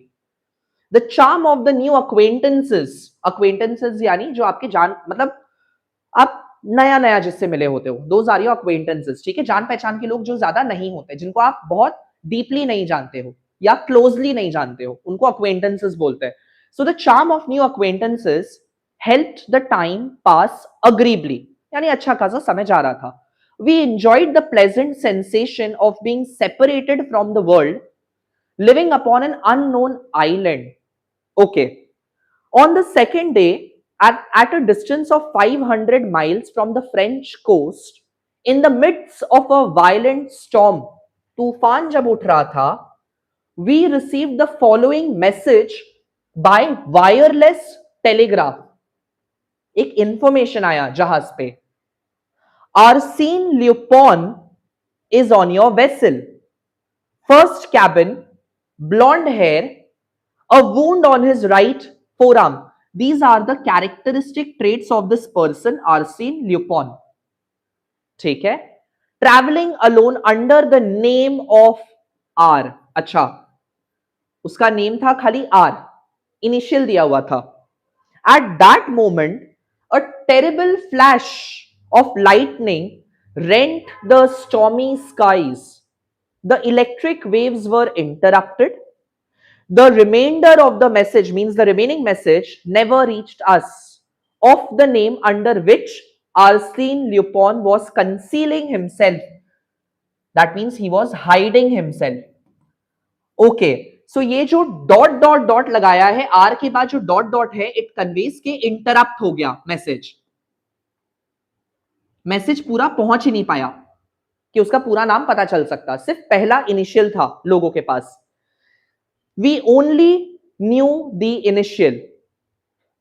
The charm of the new acquaintances यानी जो आपके जान, मतलब आप नया नया जिससे मिले होते हो, those are your acquaintances, ठीक है। जान पहचान के लोग जो ज्यादा नहीं होते, जिनको आप बहुत डीपली नहीं जानते हो या क्लोजली नहीं जानते हो, उनको acquaintances बोलते हैं। So the charm of new acquaintances helped the time pass agreeably, यानी अच्छा खासा समय जा रहा था। We enjoyed the pleasant sensation of being separated from the world, living upon an unknown island. Okay. On the second day, at a distance of 500 miles from the French coast, in the midst of a violent storm, तूफान जब उठ रहा था, we received the following message by wireless telegraph एक इंफॉर्मेशन आया जहाज पे, आर्सीन ल्यूपॉन is on your vessel. First cabin, blonde hair, a wound on his right forearm. These are the characteristic traits of this person, Arsene Lupin. ठीक है? Traveling alone under the name of R. अच्छा, उसका नेम था खाली R. इनिशियल दिया हुआ था. At that moment, a terrible flash of lightning rent the stormy skies. The electric waves were interrupted. The remainder of the message, means the remaining message, never reached us, of the name under which Arsene Lupin was concealing himself. That means he was hiding himself. Okay. So ये जो डॉट डॉट डॉट लगाया है, आर के बाद जो डॉट डॉट है, इट कन्वेज के इंटरप्ट हो गया मैसेज. मैसेज पूरा पहुंच ही नहीं पाया कि उसका पूरा नाम पता चल सकता, सिर्फ पहला इनिशियल था लोगों के पास. We only knew the initial.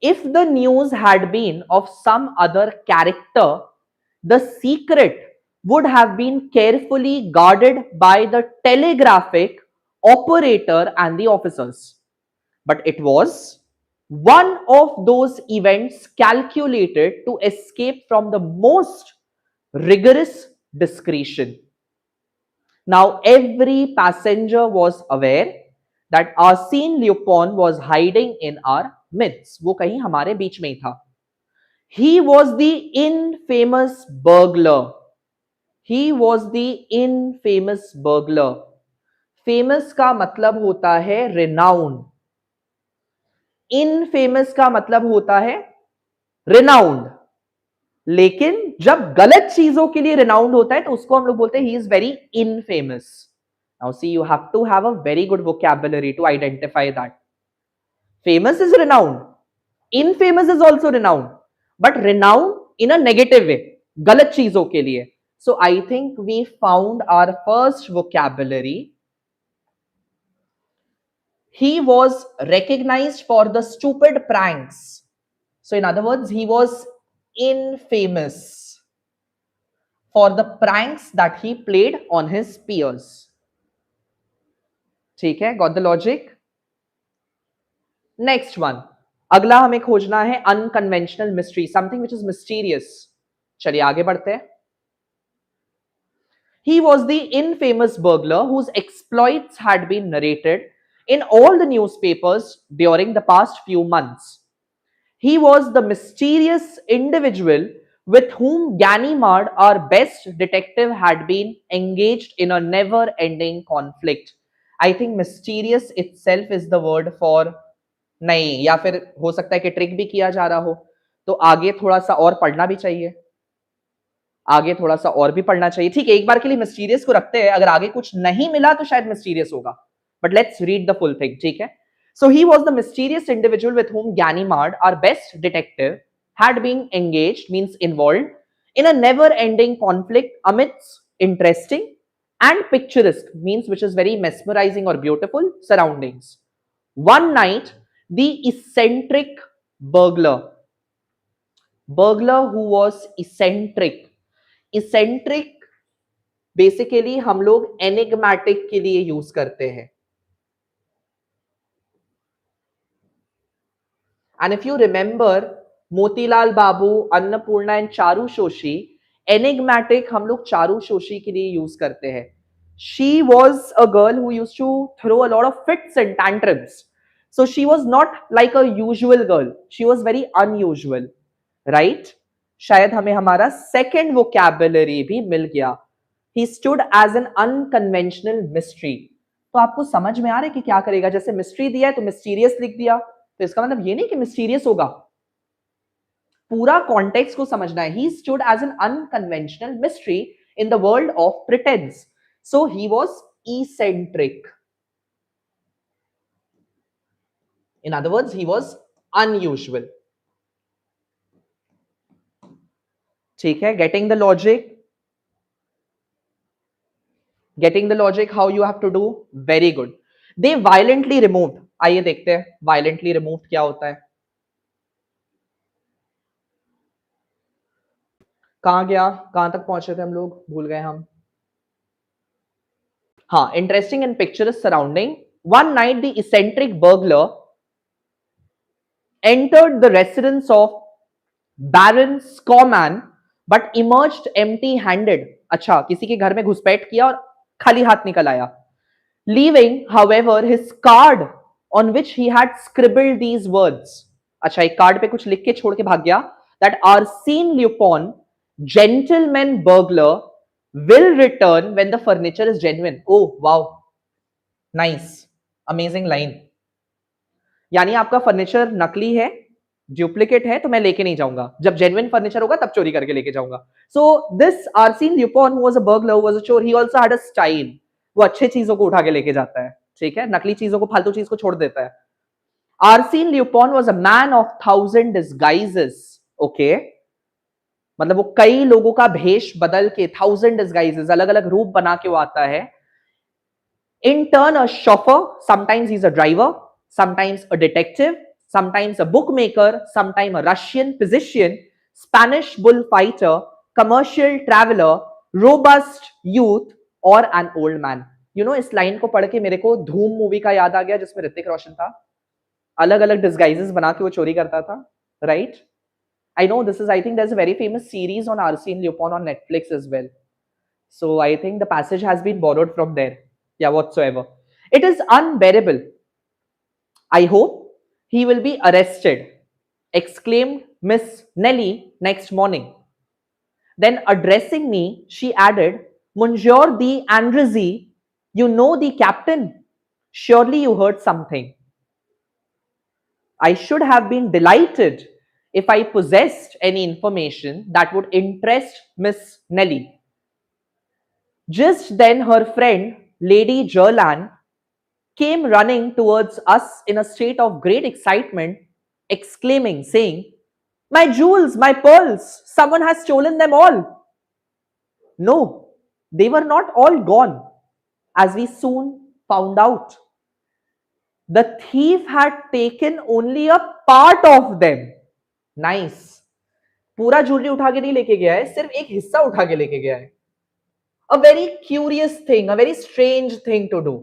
If the news had been of some other character, the secret would have been carefully guarded by the telegraphic operator and the officers. But it was one of those events calculated to escape from the most rigorous discretion. Now, every passenger was aware that Arsene Lupin was hiding in our midst. वो कहीं हमारे बीच में ही था. He was the infamous burglar. He was the infamous burglar. Famous का मतलब होता है renowned. Infamous का मतलब होता है renowned. लेकिन जब गलत चीजों के लिए renowned होता है तो उसको हम लोग बोलते हैं he is very infamous. Now see, you have to have a very good vocabulary to identify that. Famous is renowned. Infamous is also renowned. But renowned in a negative way. गलत चीजों के लिए. So I think we found our first vocabulary. He was recognized for the stupid pranks. So in other words, he was infamous for the pranks that he played on his peers. ठीक है, got the logic? Next one. अगला हमें खोजना है unconventional mystery, something which is mysterious. चलिए आगे बढ़ते हैं. He was the infamous burglar whose exploits had been narrated in all the newspapers during the past few months. He was the mysterious individual with whom Ganimard, our best detective, had been engaged in a never-ending conflict. I think mysterious itself is the word for नहीं, या फिर हो सकता है कि ट्रिक भी किया जा रहा हो. तो आगे थोड़ा सा और पढ़ना भी चाहिए. आगे थोड़ा सा और भी पढ़ना चाहिए. ठीक है, एक बार के लिए मिस्टीरियस को रखते हैं. अगर आगे कुछ नहीं मिला तो शायद मिस्टीरियस होगा. But let's read the full thing. ठीक है. So he was the mysterious individual with whom Ganimard, our best detective, had been engaged, means involved, in a never-ending conflict amidst interesting and picturesque, means which is very mesmerizing or beautiful surroundings. One night, the eccentric burglar who was eccentric basically हम लोग एनिग्मेटिक के लिए यूज करते हैं. And if you remember Motilal babu, Annapurna and Charu Shoshi, enigmatic हम लोग चारू शोशी के लिए यूज करते हैं. She was a girl who used to throw a lot of fits and tantrums. So she was not like a usual girl. She was very unusual, right? शायद हमें हमारा सेकेंड वोकैबुलरी भी मिल गया. He stood as an unconventional mystery. तो आपको समझ में आ रहा है कि क्या करेगा? जैसे मिस्ट्री दिया है तो मिस्टीरियस लिख दिया, तो इसका मतलब ये नहीं कि मिस्टीरियस होगा. पूरा कॉन्टेक्स्ट को समझना है. He stood as an unconventional mystery in the world of pretense. So he was eccentric. In other words, he was unusual. ठीक है, getting the logic? Getting the logic how you have to do? Very good. They violently removed. आइए देखते हैं वायलेंटली रिमूव्ड क्या होता है। कहाँ गया, कहाँ तक पहुंचे थे हम लोग, भूल गए हम। हाँ, interesting and picturesque surrounding. One night the eccentric burglar entered the residence of Baron Scorman but emerged empty handed। अच्छा, किसी के घर में घुसपैठ किया और खाली हाथ निकल आया। Leaving however his card on which he had scribbled these words। अच्छा, एक कार्ड पे कुछ लिख के छोड़ के भाग गया, that Arsene Lupin, gentleman burglar, will return when the furniture is genuine। oh wow, nice, amazing line। यानी आपका फर्नीचर नकली है, डुप्लीकेट है, तो मैं लेके नहीं जाऊंगा, जब जेन्युइन फर्नीचर होगा तब चोरी करके लेके जाऊंगा। So this Arsene Lupin who was a burglar, who was a चोर, he also had a style. वो अच्छे चीजों को उठा के लेके जाता है, ठीक है, नकली चीजों को, फालतू चीज को छोड़ देता है। Arsene Lupin was a man of 1000 disguises. Okay, मतलब वो कई लोगों का भेष बदल के, 1000 डिस्गाइजेस, अलग अलग रूप बना के वो आता है। In turn, a chauffeur, sometimes he's a driver, sometimes a detective, sometimes a bookmaker, sometimes a Russian physician, Spanish bullfighter, commercial traveler, robust youth, और an old man। You know, इस लाइन को पढ़ के मेरे को धूम मूवी का याद आ गया, जिसमें ऋतिक रोशन था। अलग अलग डिस्गाइजेस बना के वो चोरी करता था, right? I know this is, I think there's a very famous series on Arsene Lupin on Netflix as well. So I think the passage has been borrowed from there. Yeah, whatsoever. It is unbearable. I hope he will be arrested, exclaimed Miss Nelly next morning. Then addressing me, she added, Monsieur de Andresi, you know the captain. Surely you heard something. I should have been delighted if I possessed any information that would interest Miss Nelly. Just then her friend, Lady Jerland, came running towards us in a state of great excitement, exclaiming, saying, My jewels, my pearls, someone has stolen them all. No, they were not all gone, as we soon found out. The thief had taken only a part of them. Nice. पूरा ज्वेलरी उठा के नहीं लेके गया है, सिर्फ एक हिस्सा उठा के लेके गया है। A very curious thing, a very strange thing to do.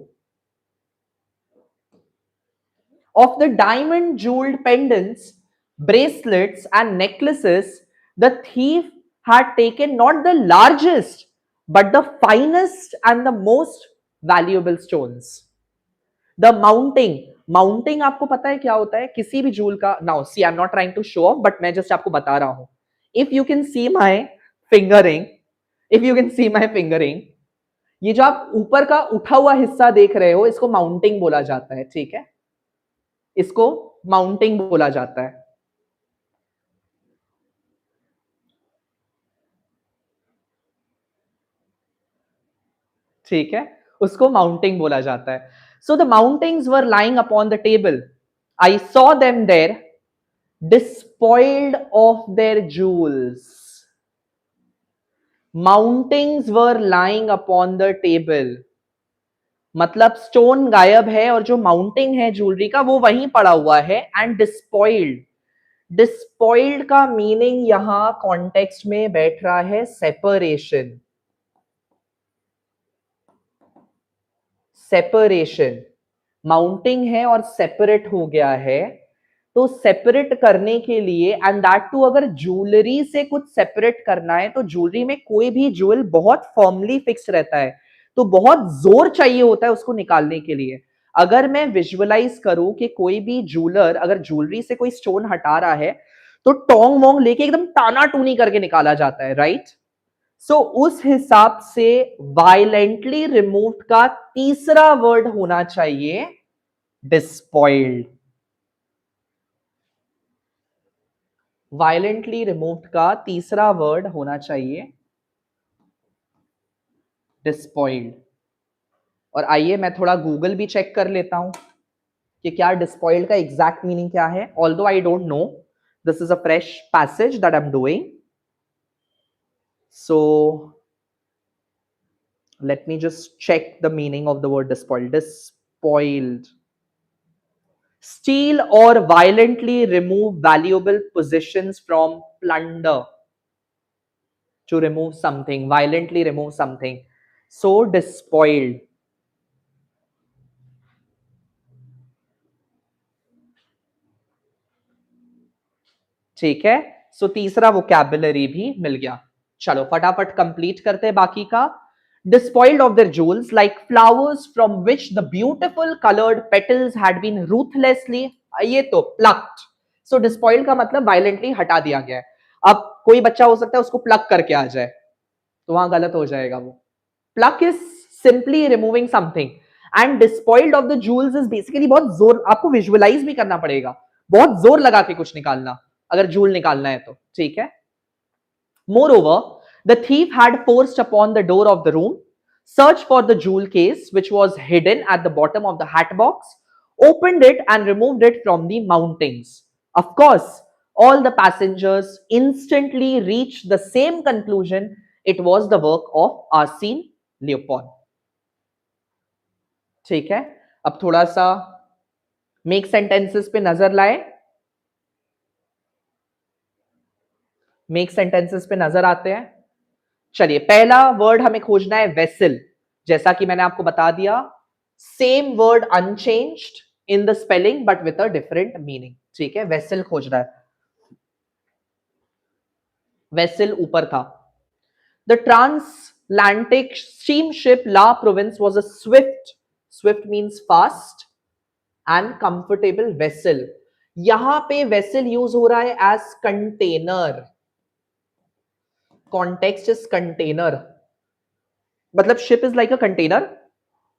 Of the diamond jeweled pendants, bracelets, and necklaces, the thief had taken not the largest, but the finest and the most valuable stones. The mounting आपको पता है क्या होता है? किसी भी जूल का, now see I'm not trying to show off, but मैं just आपको बता रहा हूं। If you can see my fingering, if you can see my fingering, ये जो आप ऊपर का उठा हुआ हिस्सा देख रहे हो, इसको माउंटिंग बोला जाता है, ठीक है? इसको माउंटिंग बोला जाता है। ठीक है, उसको माउंटिंग बोला जाता है। So the mountings were lying upon the table. I saw them there, despoiled of their jewels. Mountings were lying upon the table, मतलब स्टोन गायब है और जो माउंटिंग है ज्वेलरी का वो वहीं पड़ा हुआ है। एंड डिस्पॉइल्ड, डिस्पॉइल्ड का मीनिंग यहां कॉन्टेक्स्ट में बैठ रहा है सेपरेशन। सेपरेशन, माउंटिंग है और सेपरेट हो गया है, तो सेपरेट करने के लिए, एंड दैट टू अगर ज्वेलरी से कुछ सेपरेट करना है, तो ज्वेलरी में कोई भी ज्वेल बहुत फर्मली फिक्स रहता है, तो बहुत जोर चाहिए होता है उसको निकालने के लिए। अगर मैं विजुअलाइज करूं कि कोई भी ज्वेलर अगर ज्वेलरी से कोई स्टोन हटा रहा है, तो टोंग वोंग लेके एकदम टाना टूनी करके निकाला जाता है, राइट? सो उस हिसाब से वायलेंटली रिमूव्ड का तीसरा वर्ड होना चाहिए डिस्पॉइल्ड। वायलेंटली रिमूव्ड का तीसरा वर्ड होना चाहिए डिस्पॉइल्ड। और आइए मैं थोड़ा गूगल भी चेक कर लेता हूं कि क्या डिस्पॉइल्ड का एग्जैक्ट मीनिंग क्या है। Although I don't no, this is a fresh passage that I am doing, so let me just check the meaning of the word despoiled. Despoiled. Steal or violently remove valuable possessions from plunder. To remove something, violently remove something. So despoiled. ठीक है, सो तीसरा वोकैबुलरी भी मिल गया। चलो फटाफट कंप्लीट करते हैं बाकी का। Despoiled of their jewels, like flowers from which the beautiful colored petals had been ruthlessly, ये तो plucked. So despoiled का मतलब violently हटा दिया गया है। अब कोई बच्चा हो सकता है उसको प्लग करके आ जाए, तो वहां गलत हो जाएगा वो। Plug is simply removing something, and despoiled of the jewels is basically, बहुत जोर आपको विजुअलाइज भी करना पड़ेगा, बहुत जोर लगा के कुछ निकालना, अगर जूल निकालना है तो। ठीक है। Moreover, the thief had forced upon the door of the room, searched for the jewel case which was hidden at the bottom of the hat box, opened it and removed it from the mountings. Of course, all the passengers instantly reached the same conclusion: it was the work of Arsene Lupin. ठीक है, अब थोड़ा सा मेक सेंटेंसेस पे नजर लाए। मेक सेंटेंसेस पे नजर आते हैं। चलिए, पहला वर्ड हमें खोजना है वेसल। जैसा कि मैंने आपको बता दिया, same word unchanged in the spelling but with a different meaning. ठीक है, वेसल खोजना है। वेसल ऊपर था। The transatlantic steamship La Provence was a swift, swift means fast and comfortable vessel. यहां पे वेसल यूज हो रहा है as container. Context is container, मतलब ship is like a container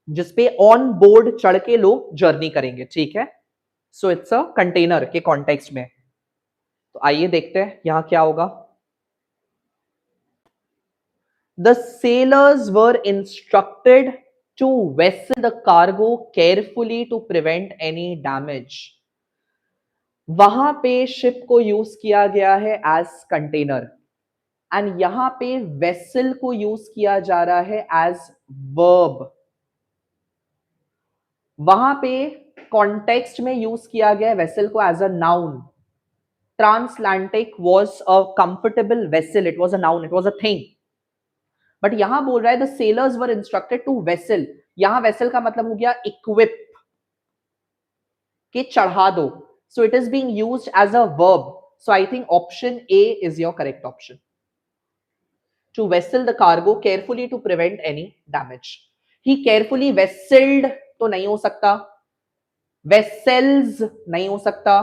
जिसपे ऑन बोर्ड चढ़ के लोग जर्नी करेंगे। ठीक है, सो इट्स अ कंटेनर के कॉन्टेक्स्ट में। तो आइए देखते हैं यहां क्या होगा। The sailors were instructed to vessel the cargo carefully to prevent any damage. वहां पे शिप को यूज किया गया है एज कंटेनर, एंड यहां पे वेसल को यूज किया जा रहा है एज वर्ब। वहां पे कॉन्टेक्स्ट में यूज किया गया वेसल को as a noun. Transatlantic was a comfortable vessel, it was a noun, it was a thing. But यहां बोल रहा है the sailors were instructed to vessel. यहां वेसल का मतलब हो गया इक्विप, के चढ़ा दो। So it is being used as a verb. So I think option A is your correct option. To vessel the cargo carefully to prevent any damage. He carefully वेसल्ड तो नहीं हो सकता, वेसल्स नहीं हो सकता।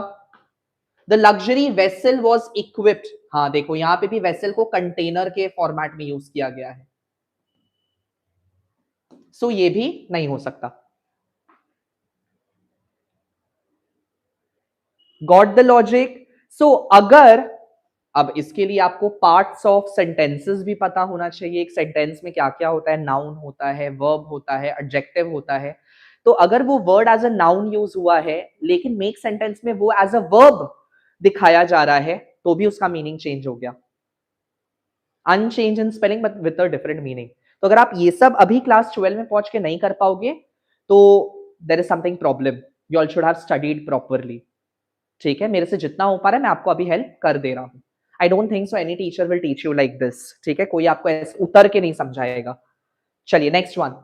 The luxury vessel was equipped, हाँ देखो यहां पे भी वेसल को कंटेनर के फॉर्मेट में यूज किया गया है, सो ये भी नहीं हो सकता। Got the logic? सो अगर, अब इसके लिए आपको पार्ट्स ऑफ सेंटेंसेस भी पता होना चाहिए। एक सेंटेंस में क्या क्या होता है, नाउन होता है, वर्ब होता है, एडजेक्टिव होता है। तो अगर वो word as a noun use हुआ है लेकिन मेक सेंटेंस में वो एज अ वर्ब दिखाया जा रहा है, तो भी उसका मीनिंग चेंज हो गया। Unchanged in spelling but with a different meaning. तो अगर आप ये सब अभी क्लास 12 में पहुंच के नहीं कर पाओगे तो there is something problem, you all should have studied properly. ठीक है, मेरे से जितना हो पा रहा है मैं आपको अभी हेल्प कर दे रहा हूं। I don't think so any teacher will teach you like this. ठीक है, कोई आपको ऐसे उतर के नहीं समझाएगा। चलिए नेक्स्ट वन,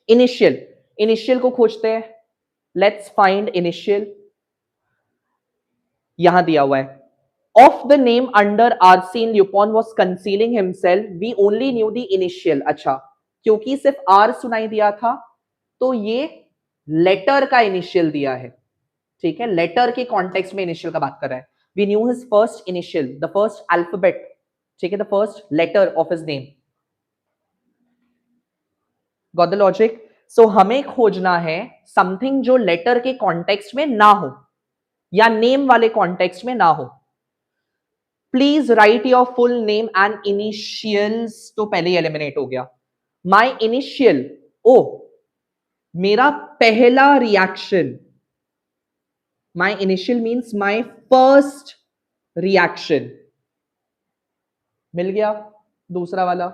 इनिशियल। इनिशियल को खोजते हैं। Let's find initial. यहां दिया हुआ है, of the name under Arsene Lupin was concealing himself, we only knew the initial। अच्छा, क्योंकि सिर्फ आर सुनाई दिया था तो ये लेटर का इनिशियल दिया है। ठीक है, लेटर के कॉन्टेक्स्ट में इनिशियल का बात कर रहा है। We knew his first initial, the first alphabet. ठीक है, the first letter of his name. Got the logic? So हमें खोजना है समथिंग जो लेटर के कॉन्टेक्स्ट में ना हो या नेम वाले कॉन्टेक्स्ट में ना हो। Please right your full name and initials, तो पहले ही एलिमिनेट हो गया। माई इनिशियल, ओ मेरा पहला reaction. My initial means my first reaction. मिल गया दूसरा वाला,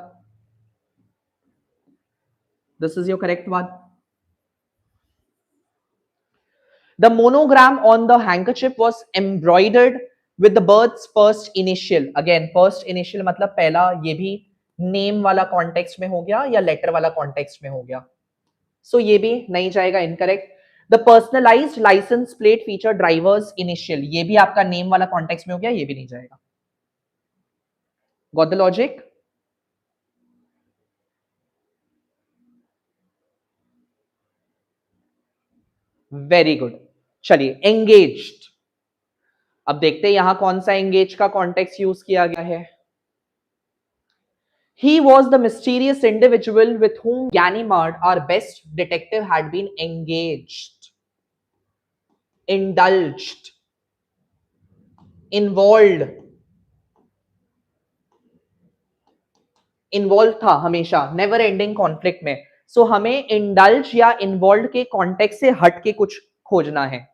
this is your correct one. The monogram on the handkerchief was embroidered with the bird's first initial. Again, first initial मतलब पहला, ये भी नेम वाला कॉन्टेक्स्ट में हो गया या लेटर वाला कॉन्टेक्स्ट में हो गया. सो ये भी नहीं जाएगा, incorrect. The personalised licence plate feature drivers initial, ये भी आपका नेम वाला कॉन्टेक्स्ट में हो गया, ये भी नहीं जाएगा. Got the logic? Very good. चलिए, एंगेज्ड. अब देखते हैं यहां कौन सा एंगेज का कॉन्टेक्स्ट यूज किया गया है. He was the mysterious individual with whom Ganimard, our best detective, had been engaged, indulged, involved. Involved था हमेशा, never ending conflict में. So हमें indulge या involved के context से हट के कुछ खोजना है.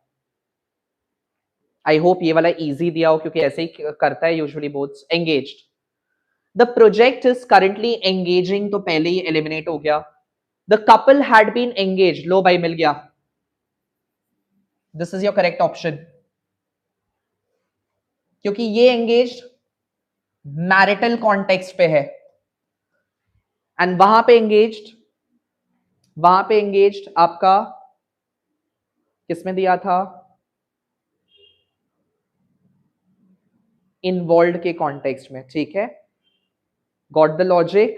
I hope ये वाला easy दिया हो, क्योंकि ऐसे ही करता है usually both. Engaged. The project is currently engaging, तो पहले ही eliminate हो गया. The couple had been engaged. लो भाई, मिल गया. This is your correct option. क्योंकि ये engaged marital context पे है. And वहां पे engaged आपका किसमें दिया था? Involved के context में. ठीक है? Got the logic?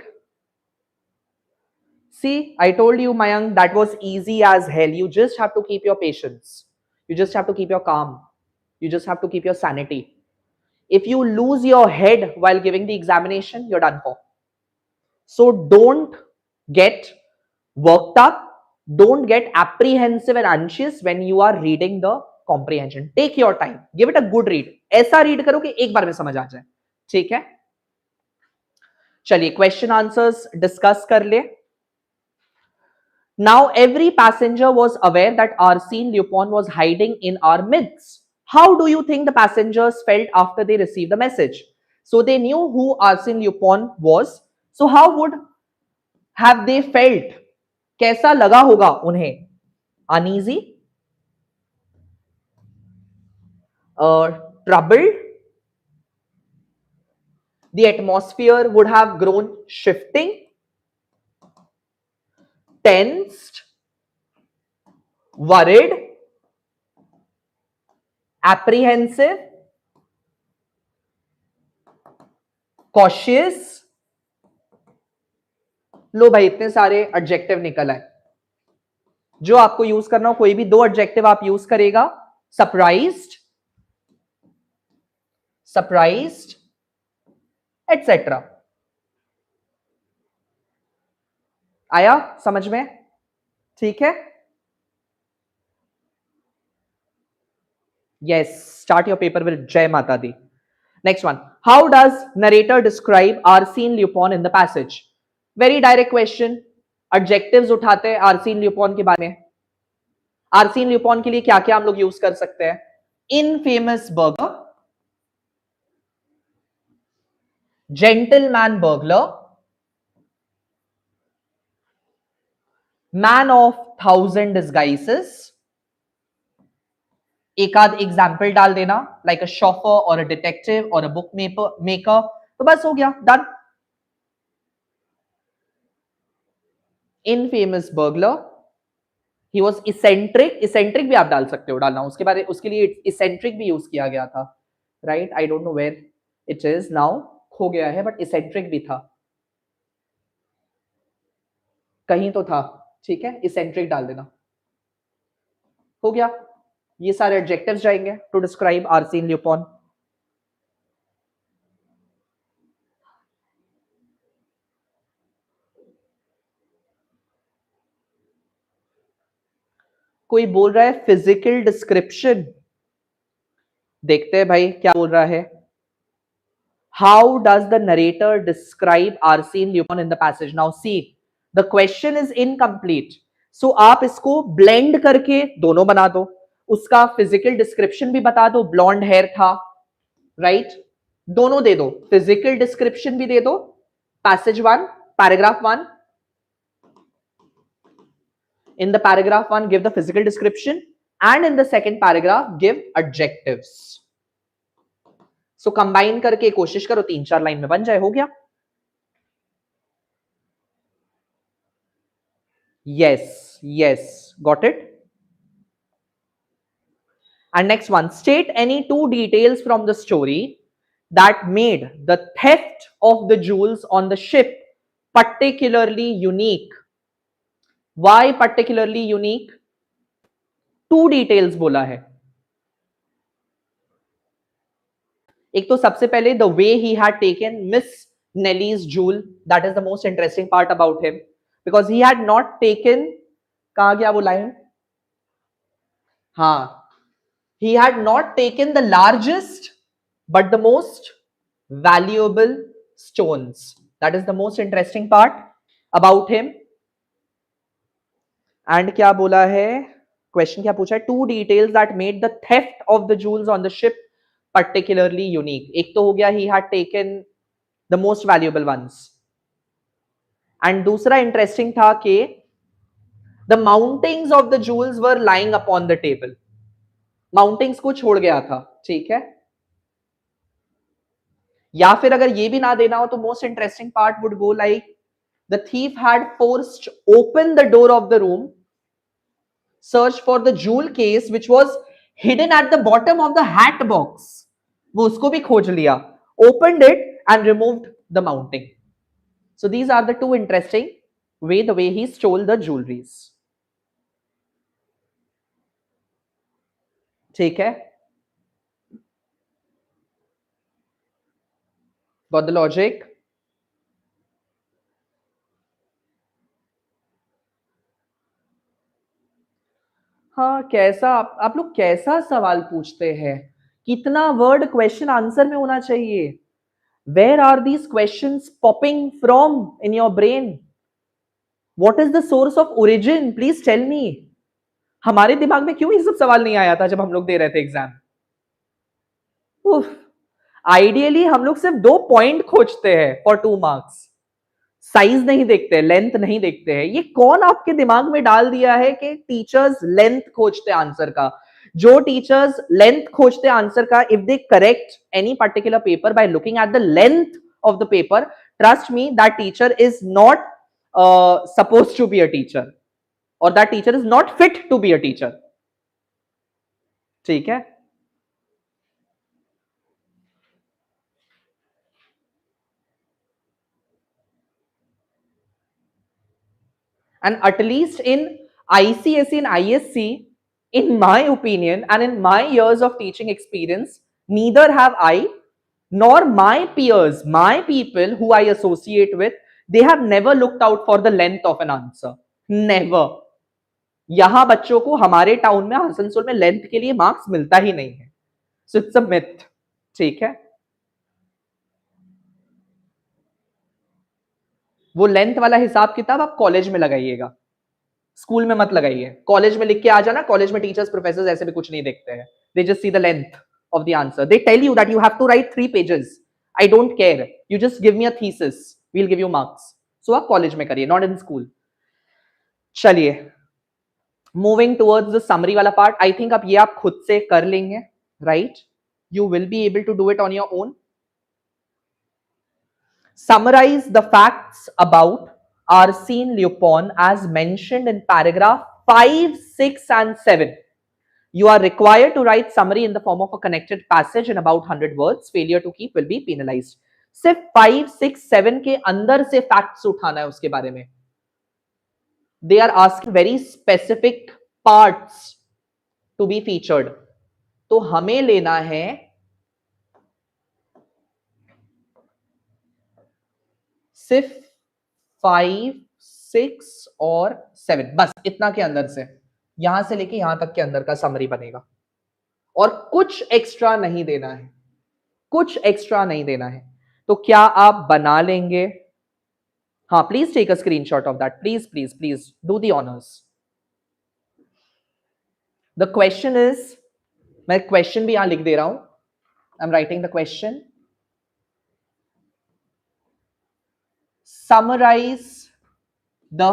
See, I told you, Mayank, that was easy as hell. You just have to keep your patience. You just have to keep your calm. You just have to keep your sanity. If you lose your head while giving the examination, you're done for. So don't get worked up. Don't get apprehensive and anxious when you are reading the comprehension. Take your time. Give it a good read. ऐसा read करो कि एक बार में समझ आ जाए. ठीक है? चलिए, क्वेश्चन आंसर्स डिस्कस कर ले. Now every passenger was aware that Arsene Lupin was hiding in our midst. How do you think the passengers felt after they received the message? So they knew who Arsene Lupin was. So how would have they felt? कैसा लगा होगा उन्हें? Uneasy? Troubled? The atmosphere would have grown shifting, tensed, worried, apprehensive, cautious. लो भाई, इतने सारे एडजेक्टिव निकल आए. जो आपको यूज करना हो, कोई भी दो एडजेक्टिव आप यूज करेगा. Surprised, surprised, etcetera. आया समझ में? ठीक है? Yes. Start your paper with जय माता दी. Next one. How does narrator describe Arsene Lupin in the passage? Very direct question. Adjectives उठाते हैं आर्सीन ल्यूपॉन के बारे में. आर्सीन ल्यूपॉन के लिए क्या क्या हम लोग यूज कर सकते हैं? Infamous burger, gentleman burglar, man of 1000 डिस्गाइसेस. एक आध एग्जाम्पल डाल देना, लाइक अ शॉफर और अ डिटेक्टिव और अ बुक मेकर. तो बस हो गया, done. Infamous burglar. He was eccentric. Eccentric भी आप डाल सकते हो, डालना उसके बारे, उसके लिए इसेंट्रिक भी यूज किया गया था. Right? I don't know where it is now, खो गया है, बट इसेंट्रिक भी था, कहीं तो था. ठीक है? इसेंट्रिक डाल देना. हो गया. ये सारे एडजेक्टिव्स जाएंगे टू डिस्क्राइब आर्सीन ल्यूपॉन. कोई बोल रहा है फिजिकल डिस्क्रिप्शन. देखते हैं भाई क्या बोल रहा है. How does the narrator describe Arsene Lupin in the passage? Now see, the question is incomplete. So आप इसको ब्लेंड करके दोनों बना दो. उसका फिजिकल डिस्क्रिप्शन भी बता दो, ब्लॉन्ड हेयर था. राइट? दोनों दे दो. फिजिकल डिस्क्रिप्शन भी दे दो, passage 1, paragraph 1. In the paragraph 1, give the physical description and in the second paragraph give adjectives. So combine करके कोशिश करो 3-4 लाइन में बन जाए. हो गया? Yes, got it. And next one, state any 2 details from the story that made the theft of the jewels on the ship particularly unique. Why particularly unique? 2 details बोला है. एक तो सबसे पहले the way he had taken Miss Nellie's jewel, that is the most interesting part about him, because he had not taken, कहा गया वो लाइन? हाँ, he had not taken the largest but the most valuable stones. That is the most interesting part about him. And क्या बोला है? Question क्या पूछा है? 2 details that made the theft of the jewels on the ship particularly unique. एक तो हो गया he had taken the most valuable ones. And दूसरा interesting था कि the mountings of the jewels were lying upon the table. Mountings को छोड़ गया था, ठीक है? या फिर अगर ये भी ना देना हो तो most interesting part would go like the thief had forced open the door of the room, searched for the jewel case which was hidden at the bottom of the hat box. वो उसको भी खोज लिया, opened it and removed the mounting. So these are the 2 interesting the way he stole the jewelries. ठीक है? Got the logic? हाँ, कैसा आप लोग कैसा सवाल पूछते हैं? कितना वर्ड क्वेश्चन आंसर में होना चाहिए? Where are these questions popping from in your brain? What is the source of origin? Please tell me. हमारे दिमाग में क्यों ये सब सवाल नहीं आया था जब हम लोग दे रहे थे एग्जाम? आइडियली हम लोग सिर्फ 2 पॉइंट खोजते हैं फॉर 2 मार्क्स. साइज नहीं देखते, लेंथ नहीं देखते हैं. ये कौन आपके दिमाग में डाल दिया है कि टीचर्स लेंथ खोजते आंसर का? जो टीचर्स लेंथ खोजते आंसर का, if they correct any particular paper by looking at the length of the paper, trust me that teacher is not suppose to be a teacher, और that teacher is not fit to be a teacher. ठीक है? And at least in ICSE and ISC, in my opinion and in my years of teaching experience, neither have I nor my peers, my people who I associate with, they have never looked out for the length of an answer. Never. यहां बच्चों को हमारे टाउन में आसनसोल में लेंथ के लिए मार्क्स मिलता ही नहीं है. So it's a myth. ठीक है? वो लेंथ वाला हिसाब किताब आप कॉलेज में लगाइएगा, स्कूल में मत लगाइए. कॉलेज में लिख के आ जाना. कॉलेज में टीचर्स प्रोफेसर्स ऐसे भी कुछ नहीं देखते हैं. They just see the length of the answer. They tell you that you have to write 3 pages. I don't care, you just give me a thesis, we will give you marks. So आप कॉलेज में करिए, नॉट इन स्कूल. चलिए, मूविंग टुवर्ड्स द समरी वाला पार्ट. आई थिंक अब ये आप खुद से कर लेंगे, right? You will be able to do it on your own. Summarize the facts about Arsene Lupin as mentioned in paragraph 5, 6 and 7. You are required to write summary in the form of a connected passage in about 100 words. Failure to keep will be penalized. सिर्फ 5, 6, 7 के अंदर से facts उठाना है उसके बारे में. They are asking very specific parts to be featured. तो हमें लेना है सिर्फ 5, 6 और 7, बस इतना के अंदर से, यहां से लेके यहां तक के अंदर का समरी बनेगा. और कुछ एक्स्ट्रा नहीं देना है, कुछ एक्स्ट्रा नहीं देना है. तो क्या आप बना लेंगे? हाँ, please take a screenshot of that. Please please please do the honours. The question is, मैं क्वेश्चन भी यहां लिख दे रहा हूं. I am writing the question. Summarize the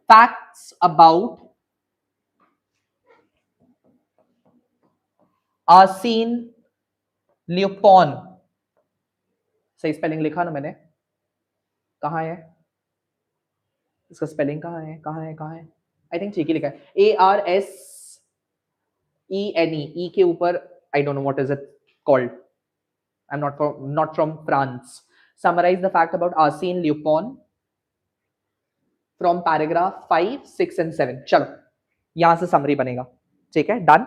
facts about आसीन ल्यूपॉन, सही स्पेलिंग लिखा ना मैंने? कहाँ है इसका स्पेलिंग? कहाँ है, कहाँ है, कहाँ है? आई थिंक ठीक ही लिखा है, ARSENE, ई के ऊपर आई don't know what is it called, I am not from France. Summarize the fact about Arsene Lupin from paragraph 5, 6 and 7. चलो यहां से समरी बनेगा. ठीक है, डन.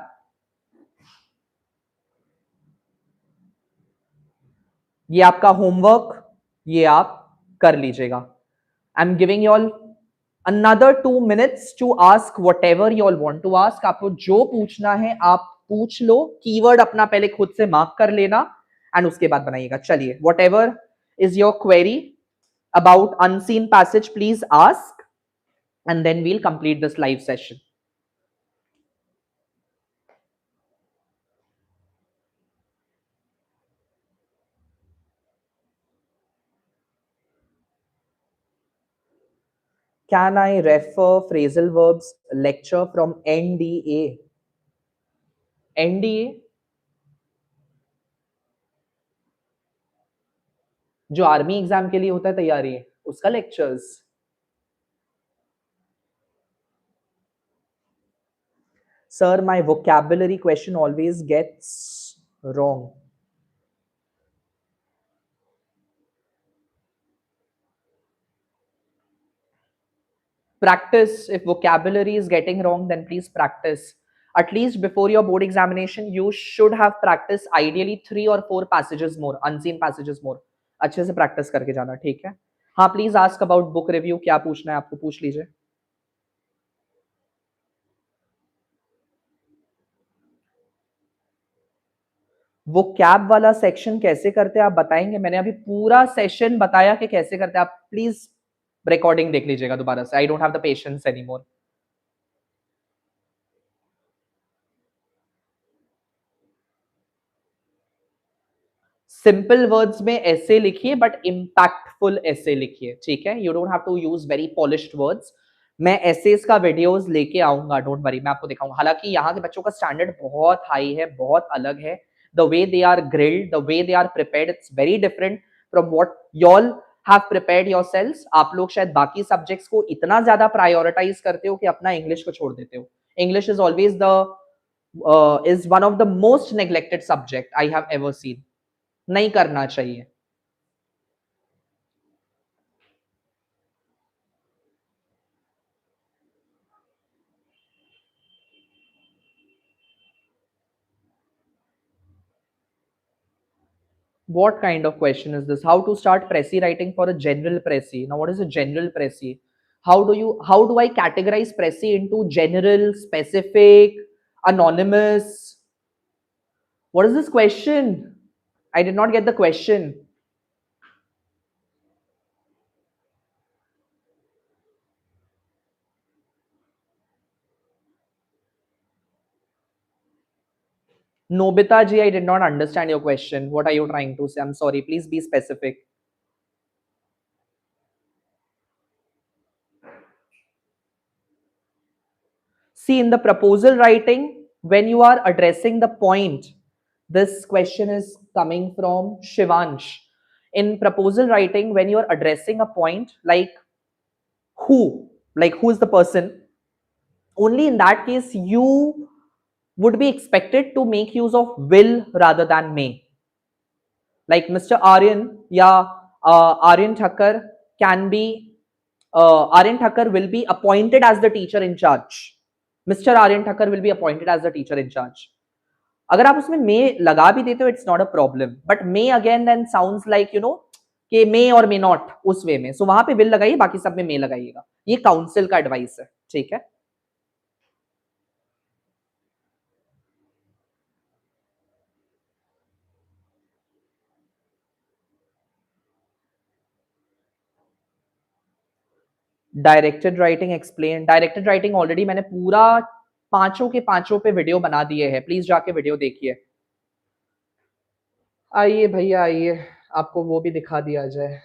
ये आपका होमवर्क, ये आप कर लीजिएगा. I am giving you all another 2 minutes to ask whatever you all want to ask. आपको जो पूछना है आप पूछ लो. कीवर्ड अपना पहले खुद से मार्क कर लेना एंड उसके बाद बनाइएगा. चलिए, whatever is your query about unseen passage, please ask and then we'll complete this live session. Can I refer phrasal verbs lecture from NDA? NDA जो आर्मी एग्जाम के लिए होता है तैयारी, उसका lectures. Sir, my vocabulary question always gets wrong. Practice. If vocabulary is getting wrong, then please practice. At least before your board examination, you should have practiced ideally 3 or 4 passages more, unseen passages more. अच्छे से practice करके जाना, ठीक है? हाँ, please ask about book review. क्या पूछना है आपको, पूछ लीजिए. वो कैब वाला सेक्शन कैसे करते हैं आप बताएंगे? मैंने अभी पूरा सेशन बताया कि कैसे करते हैं. आप प्लीज रिकॉर्डिंग देख लीजिएगा दोबारा से. I don't have the patience anymore. Simple words में ऐसे लिखिए बट इम्पैक्टफुल ऐसे लिखिए, ठीक है? You don't have to use very polished words. मैं एसेस का वीडियोस लेके आऊंगा, डोंट वरी, मैं आपको दिखाऊंगा. हालांकि यहाँ के बच्चों का स्टैंडर्ड बहुत हाई है, बहुत अलग है. The way they are grilled, the way they are prepared, it's very different from what y'all have prepared yourselves. आप लोग शायद बाकी सब्जेक्ट्स को इतना ज्यादा प्रायोरिटाइज करते हो कि अपना इंग्लिश को छोड़ देते हो. English is always the is one of the most neglected subject I have ever seen. नहीं करना चाहिए. What kind of question is this? How to start Preci writing for a general Preci? Now, what is a general Preci? How do I categorize Preci into general, specific, anonymous? What is this question? I did not get the question. Nobita ji, I did not understand your question. What are you trying to say? I'm sorry. Please be specific. See, in the proposal writing, when you are addressing the point, this question is coming from Shivansh. In proposal writing, when you are addressing a point like who is the person, only in that case you would be expected to make use of will rather than may. Like Mr. Aryan, yeah, Aryan Thakkar can be, Aryan Thakkar will be appointed as the teacher in charge. Mr. Aryan Thakkar will be appointed as the teacher in charge. अगर आप उसमें मे लगा भी देते हो, it's not a problem. But may again then sounds like कि मे और मे नॉट उस वे में. सो वहां पे विल लगाइए, बाकी सब में मे लगाइएगा. ये काउंसिल का एडवाइस है, ठीक है? Directed writing explain. Directed writing already मैंने पूरा पांचों के पांचों पे वीडियो बना दिए हैं. प्लीज जाके वीडियो देखिए. आइए भैया आइए, आपको वो भी दिखा दिया जाए.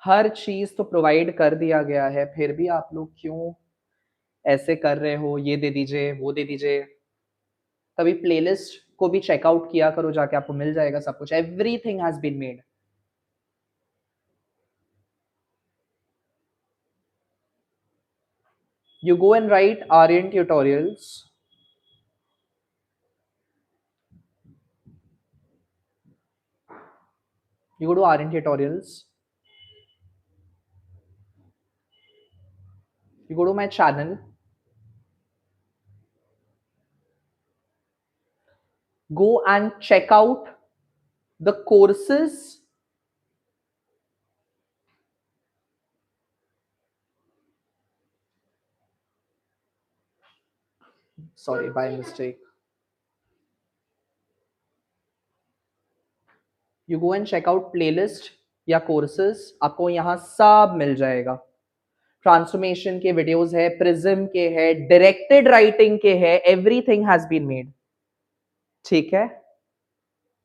हर चीज तो प्रोवाइड कर दिया गया है, फिर भी आप लोग क्यों ऐसे कर रहे हो? ये दे दीजिए, वो दे दीजिए। कभी प्लेलिस्ट को भी चेकआउट किया करो जाके, आपको मिल जाएगा सब कुछ। Everything has been made. You go and write ARYAN tutorials. You go to ARYAN tutorials. You go to my channel. Go and check out the courses. Sorry, by mistake. You go and check out playlist या courses. आपको यहाँ सब मिल जाएगा। ट्रांसफॉर्मेशन के वीडियोस है, प्रिज्म के है, डायरेक्टेड राइटिंग के है, एवरीथिंग हैज बीन मेड। ठीक है,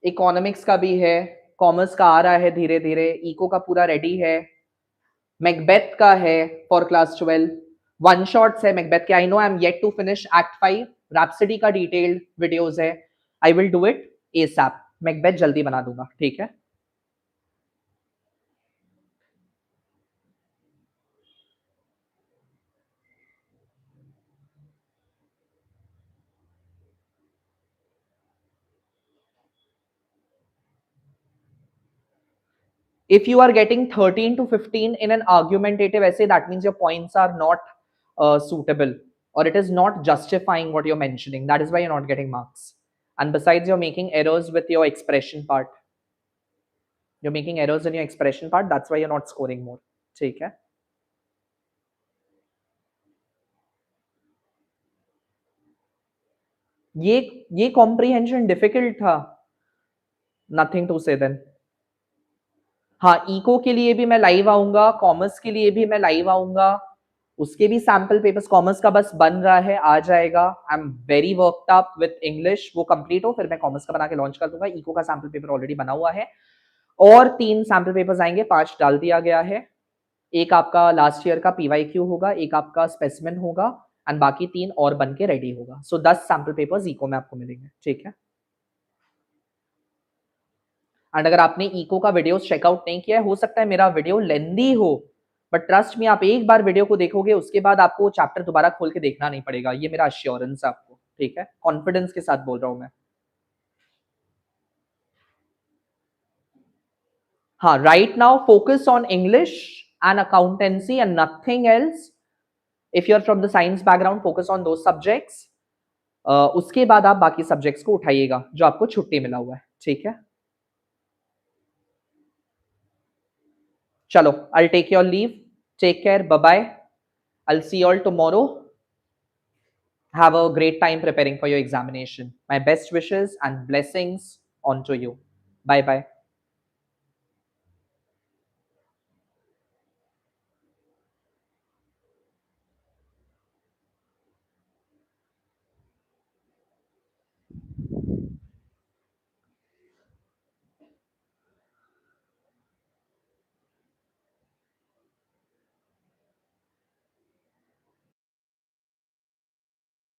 इकोनॉमिक्स का भी है, कॉमर्स का आ रहा है धीरे धीरे, इको का पूरा रेडी है, मैकबेथ का है फॉर क्लास 12, वन शॉट्स है मैकबेथ के। I know I am yet to finish act 5। Rhapsody का डिटेल्ड वीडियोस है, I will do it ASAP. Macbeth जल्दी बना दूंगा, ठीक है। If you are getting 13 to 15 in an argumentative essay, that means your points are not suitable, or it is not justifying what you're mentioning. That is why you're not getting marks. And besides, you're making errors with your expression part. You're making errors in your expression part. That's why you're not scoring more. ठीक है। ये comprehension difficult था। Nothing to say then. हाँ, इको के लिए भी मैं लाइव आऊंगा, कॉमर्स के लिए भी मैं लाइव आऊंगा, उसके भी सैंपल पेपर्स, कॉमर्स का बस बन रहा है, आ जाएगा। I am very worked up with English, वो कंप्लीट हो फिर मैं कॉमर्स का बना के लॉन्च कर दूंगा। इको का सैंपल पेपर ऑलरेडी बना हुआ है, और 3 सैंपल पेपर्स आएंगे, 5 डाल दिया गया है। एक आपका लास्ट ईयर का पीवाईक्यू होगा, एक आपका स्पेसिमेन होगा, एंड बाकी 3 और बन के रेडी होगा। सो 10 सैंपल पेपर्स इको में आपको मिलेंगे, ठीक है। एंड अगर आपने इको का वीडियो चेकआउट नहीं किया है, हो सकता है मेरा वीडियो लेंदी हो, बट ट्रस्ट में आप एक बार वीडियो को देखोगे, उसके बाद आपको चैप्टर दोबारा खोल के देखना नहीं पड़ेगा। ये मेरा अश्योरेंस है आपको, ठीक है। कॉन्फिडेंस के साथ बोल रहा हूं मैं। हाँ, right now focus on English and accountancy and nothing else. If you are from the science background, focus on दो सब्जेक्ट्स। उसके बाद आप बाकी सब्जेक्ट्स को उठाइएगा जो आपको छुट्टी मिला हुआ है, ठीक है। चलो, I'll take your leave. Take care. Bye bye. I'll see you all tomorrow. Have a great time preparing for your examination. My best wishes and blessings onto you. Bye bye.